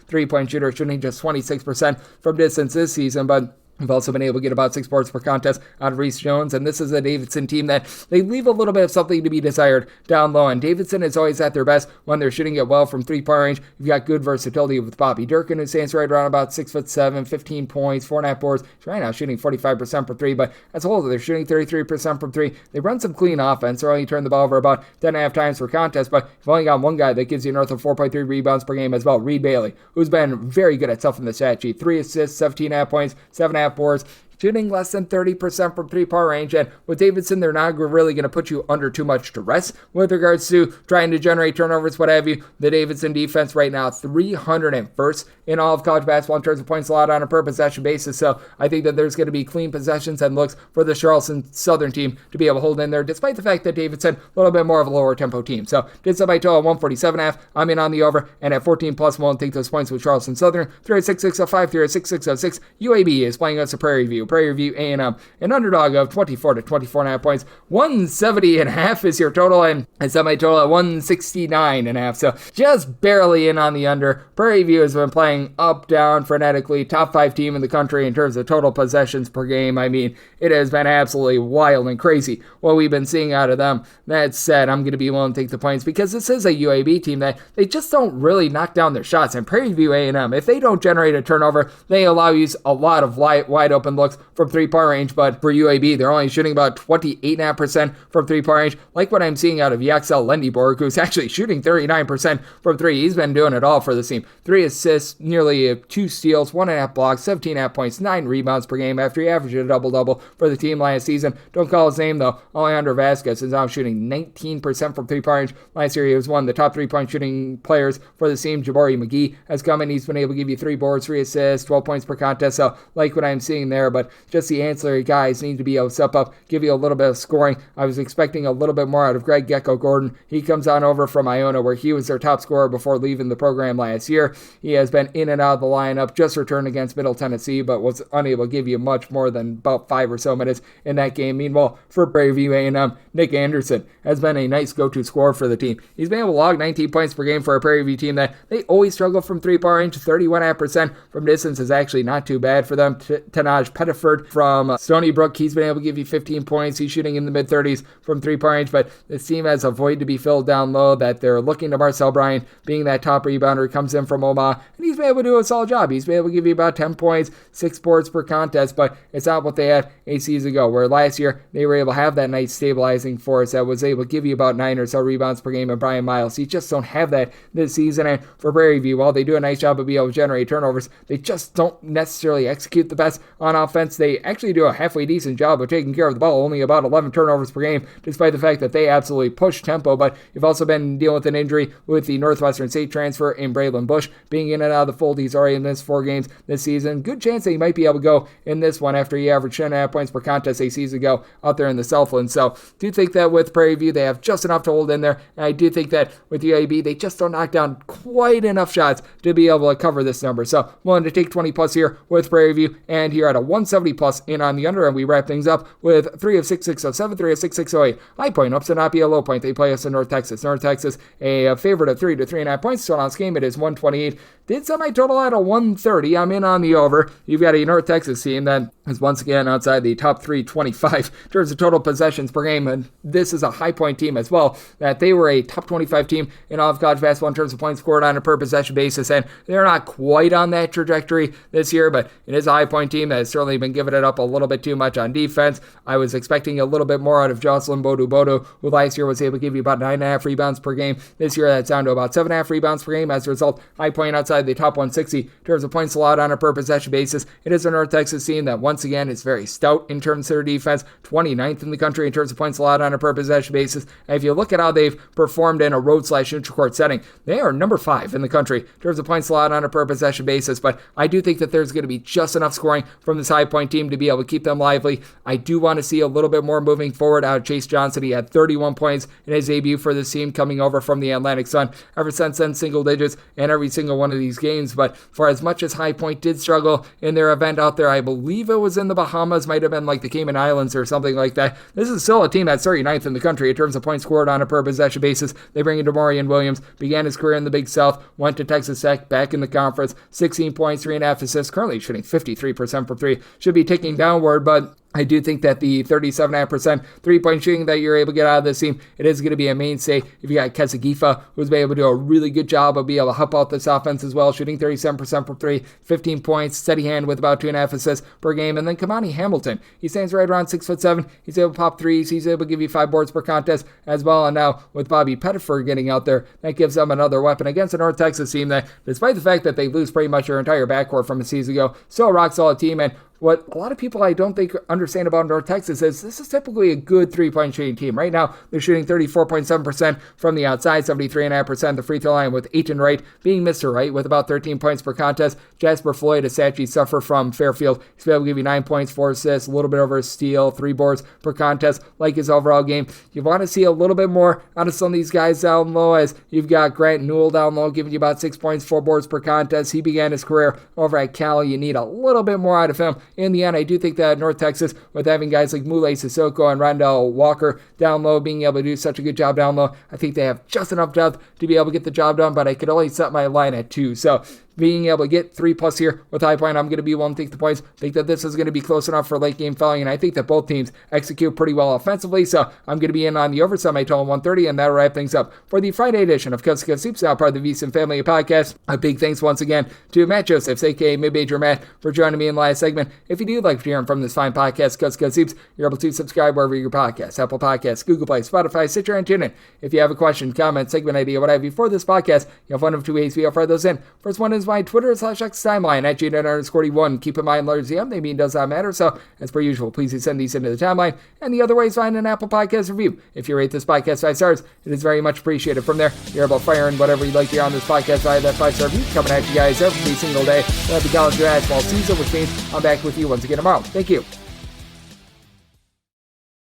3-point shooter, shooting just 26% from distance this season, but we've also been able to get about 6 boards per contest out of Reese Jones, and this is a Davidson team that they leave a little bit of something to be desired down low, and Davidson is always at their best when they're shooting it well from 3-point range. You've got good versatility with Bobby Durkin, who stands right around about 6'7", 15 points, 4.5 boards. He's right now shooting 45% from 3, but as a whole, they're shooting 33% from 3. They run some clean offense. They're only turn the ball over about 10.5 times per contest, but you've only got one guy that gives you north of 4.3 rebounds per game as well, Reed Bailey, who's been very good at stuff in the stat sheet. 3 assists, 17.5 points, 7.5 boards. Shooting less than 30% from 3-point range, and with Davidson, they're not really going to put you under too much duress with regards to trying to generate turnovers, what have you. The Davidson defense right now, 301st in all of college basketball in terms of points allowed on a per possession basis, so I think that there's going to be clean possessions and looks for the Charleston Southern team to be able to hold in there, despite the fact that Davidson, a little bit more of a lower tempo team. So did somebody total 147.5. I'm in on the over, and at 14 plus, we'll take those points with Charleston Southern. 306-605, 306-606. UAB is playing us a Prairie View. Prairie View A&M, an underdog of 24 to 24.5 points. 170.5 is your total, and I set my total at 169.5, so just barely in on the under. Prairie View has been playing up, down, frenetically, top 5 team in the country in terms of total possessions per game. I mean, it has been absolutely wild and crazy what we've been seeing out of them. That said, I'm going to be willing to take the points because this is a UAB team that they just don't really knock down their shots, and Prairie View A&M, if they don't generate a turnover, they allow you a lot of wide open looks looks from 3-point range, but for UAB, they're only shooting about 28.5% from 3-point range. Like what I'm seeing out of Yaxel Lendeborg, who's actually shooting 39% from 3. He's been doing it all for the team. 3 assists, nearly 2 steals, 1.5 blocks, 17.5 points, 9 rebounds per game after he averaged a double-double for the team last season. Don't call his name, though. Alejandro Vasquez is now shooting 19% from 3-point range. Last year, he was one of the top 3-point shooting players for the team. Jabari McGee has come in. He's been able to give you 3 boards, 3 assists, 12 points per contest. So, like what I'm seeing there, but just the ancillary guys need to be able to step up, give you a little bit of scoring. I was expecting a little bit more out of Greg Gecko Gordon. He comes on over from Iona, where he was their top scorer before leaving the program last year. He has been in and out of the lineup, just returned against Middle Tennessee, but was unable to give you much more than about 5 or so minutes in that game. Meanwhile, for Prairie View A&M, Nick Anderson has been a nice go-to scorer for the team. He's been able to log 19 points per game for a Prairie View team that they always struggle from 3-point range. 31.5% from distance is actually not too bad for them. Tanaj Pettiford from Stony Brook, he's been able to give you 15 points. He's shooting in the mid-30s from 3-point range, but this team has a void to be filled down low that they're looking to Marcel Bryant being that top rebounder. Comes in from Omaha, and he's been able to do a solid job. He's been able to give you about 10 points, 6 boards per contest, but it's not what they had 8 seasons ago, where last year they were able to have that nice stabilizing force that was able to give you about 9 or so rebounds per game. And Brian Miles, you just don't have that this season. And for Prairie View, while they do a nice job of being able to generate turnovers, they just don't necessarily execute the best on offense. They actually do a halfway decent job of taking care of the ball, only about 11 turnovers per game, despite the fact that they absolutely push tempo. But you've also been dealing with an injury with the Northwestern State transfer in Braylon Bush being in and out of the fold. He's already missed 4 games this season. Good chance that he might be able to go in this one after he averaged 10.5 points per contest 8 seasons ago out there in the Southland. So do think that with Prairie View, they have just enough to hold in there. And I do think that with UAB, they just don't knock down quite enough shots to be able to cover this number. So willing to take 20 plus here with Prairie View, and here at a 170 plus in on the under, and we wrap things up with 3 of 6.607, 3 of 6.608. High point ups to not be a low point. They play us in North Texas. North Texas, a favorite of 3 to 3.5 points. So on this game, it is 128. Did semi-total at a 130. I'm in on the over. You've got a North Texas team that is once again outside the top 325 in terms of total possessions per game, and this is a high point team as well, that they were a top 25 team in all of college basketball in terms of points scored on a per possession basis, and they're not quite on that trajectory this year, but it is a high point team that has certainly been giving it up a little bit too much on defense. I was expecting a little bit more out of Jocelyn Bodu, who last year was able to give you about 9.5 rebounds per game. This year that's down to about 7.5 rebounds per game. As a result, high point outside the top 160 in terms of points allowed on a per possession basis. It is a North Texas team that once again is very stout in terms of their defense, 29th in the country in terms of points allowed on a per possession basis. And if you look at how they've performed in a road/neutral court setting, they are number 5 in the country in terms of points allowed on a per possession basis. But I do think that there's going to be just enough scoring from this high point team to be able to keep them lively. I do want to see a little bit more moving forward out of Chase Johnson. He had 31 points in his debut for this team coming over from the Atlantic Sun. Ever since then, single digits in every single one of these games. But for as much as High Point did struggle in their event out there, I believe it was in the Bahamas, might have been like the Cayman Islands or something like that. This is still a team that's 39th in the country in terms of points scored on a per possession basis. They bring in DeMaurian Williams, began his career in the Big South, went to Texas Tech, back in the conference, 16 points, 3.5 assists, currently shooting 53% from 3. Should be ticking downward, but I do think that the 37.5% three-point shooting that you're able to get out of this team, it is going to be a mainstay. If you got Kesagifa, who's been able to do a really good job of being able to help out this offense as well, shooting 37% from 3, 15 points, steady hand with about 2.5 assists per game. And then Kamani Hamilton, he stands right around 6'7". He's able to pop threes. He's able to give you 5 boards per contest as well. And now with Bobby Pettiford getting out there, that gives them another weapon against a North Texas team that, despite the fact that they lose pretty much their entire backcourt from a season ago, still a rock-solid team. And what a lot of people I don't think understand about North Texas is this is typically a good three-point shooting team. Right now, they're shooting 34.7% from the outside, 73.5% the free throw line, with Aiton Wright being Mr. Wright with about 13 points per contest. Jasper Floyd, a Sachi suffer from Fairfield. He's able to give you 9 points, 4 assists, a little bit over a steal, 3 boards per contest, like his overall game. You want to see a little bit more out of some of these guys down low, as you've got Grant Newell down low giving you about 6 points, 4 boards per contest. He began his career over at Cal. You need a little bit more out of him. In the end, I do think that North Texas, with having guys like Mule Sissoko and Rondell Walker down low, being able to do such a good job down low, I think they have just enough depth to be able to get the job done, but I could only set my line at 2. So being able to get 3+ here with High Point, I'm going to be willing to take the points. I think that this is going to be close enough for late game following, and I think that both teams execute pretty well offensively, so I'm going to be in on the over semi-total 130, and that'll wrap things up for the Friday edition of Coast to Coast Hoops, now part of the VSiN Family Podcast. A big thanks once again to Matt Josephs, aka Mid-Major Matt, for joining me in the last segment, If you do like what you're hearing from this fine podcast, Cuz Seeps, you're able to subscribe wherever your podcasts, Apple Podcasts, Google Play, Spotify, Stitcher, and TuneIn. If you have a question, comment, segment idea, what have you for this podcast, you have one of two ways we offer those in. First one is my Twitter / X timeline at @JNet_41. Keep in mind, letters they mean does not matter, so as per usual, please send these into the timeline. And the other way is find an Apple Podcast review. If you rate this podcast 5 stars, it is very much appreciated. From there, you're able to fire in whatever you'd like to hear on this podcast via that 5-star review, coming at you guys every single day of the college basketball season, which means I'm back with you once again tomorrow. Thank you.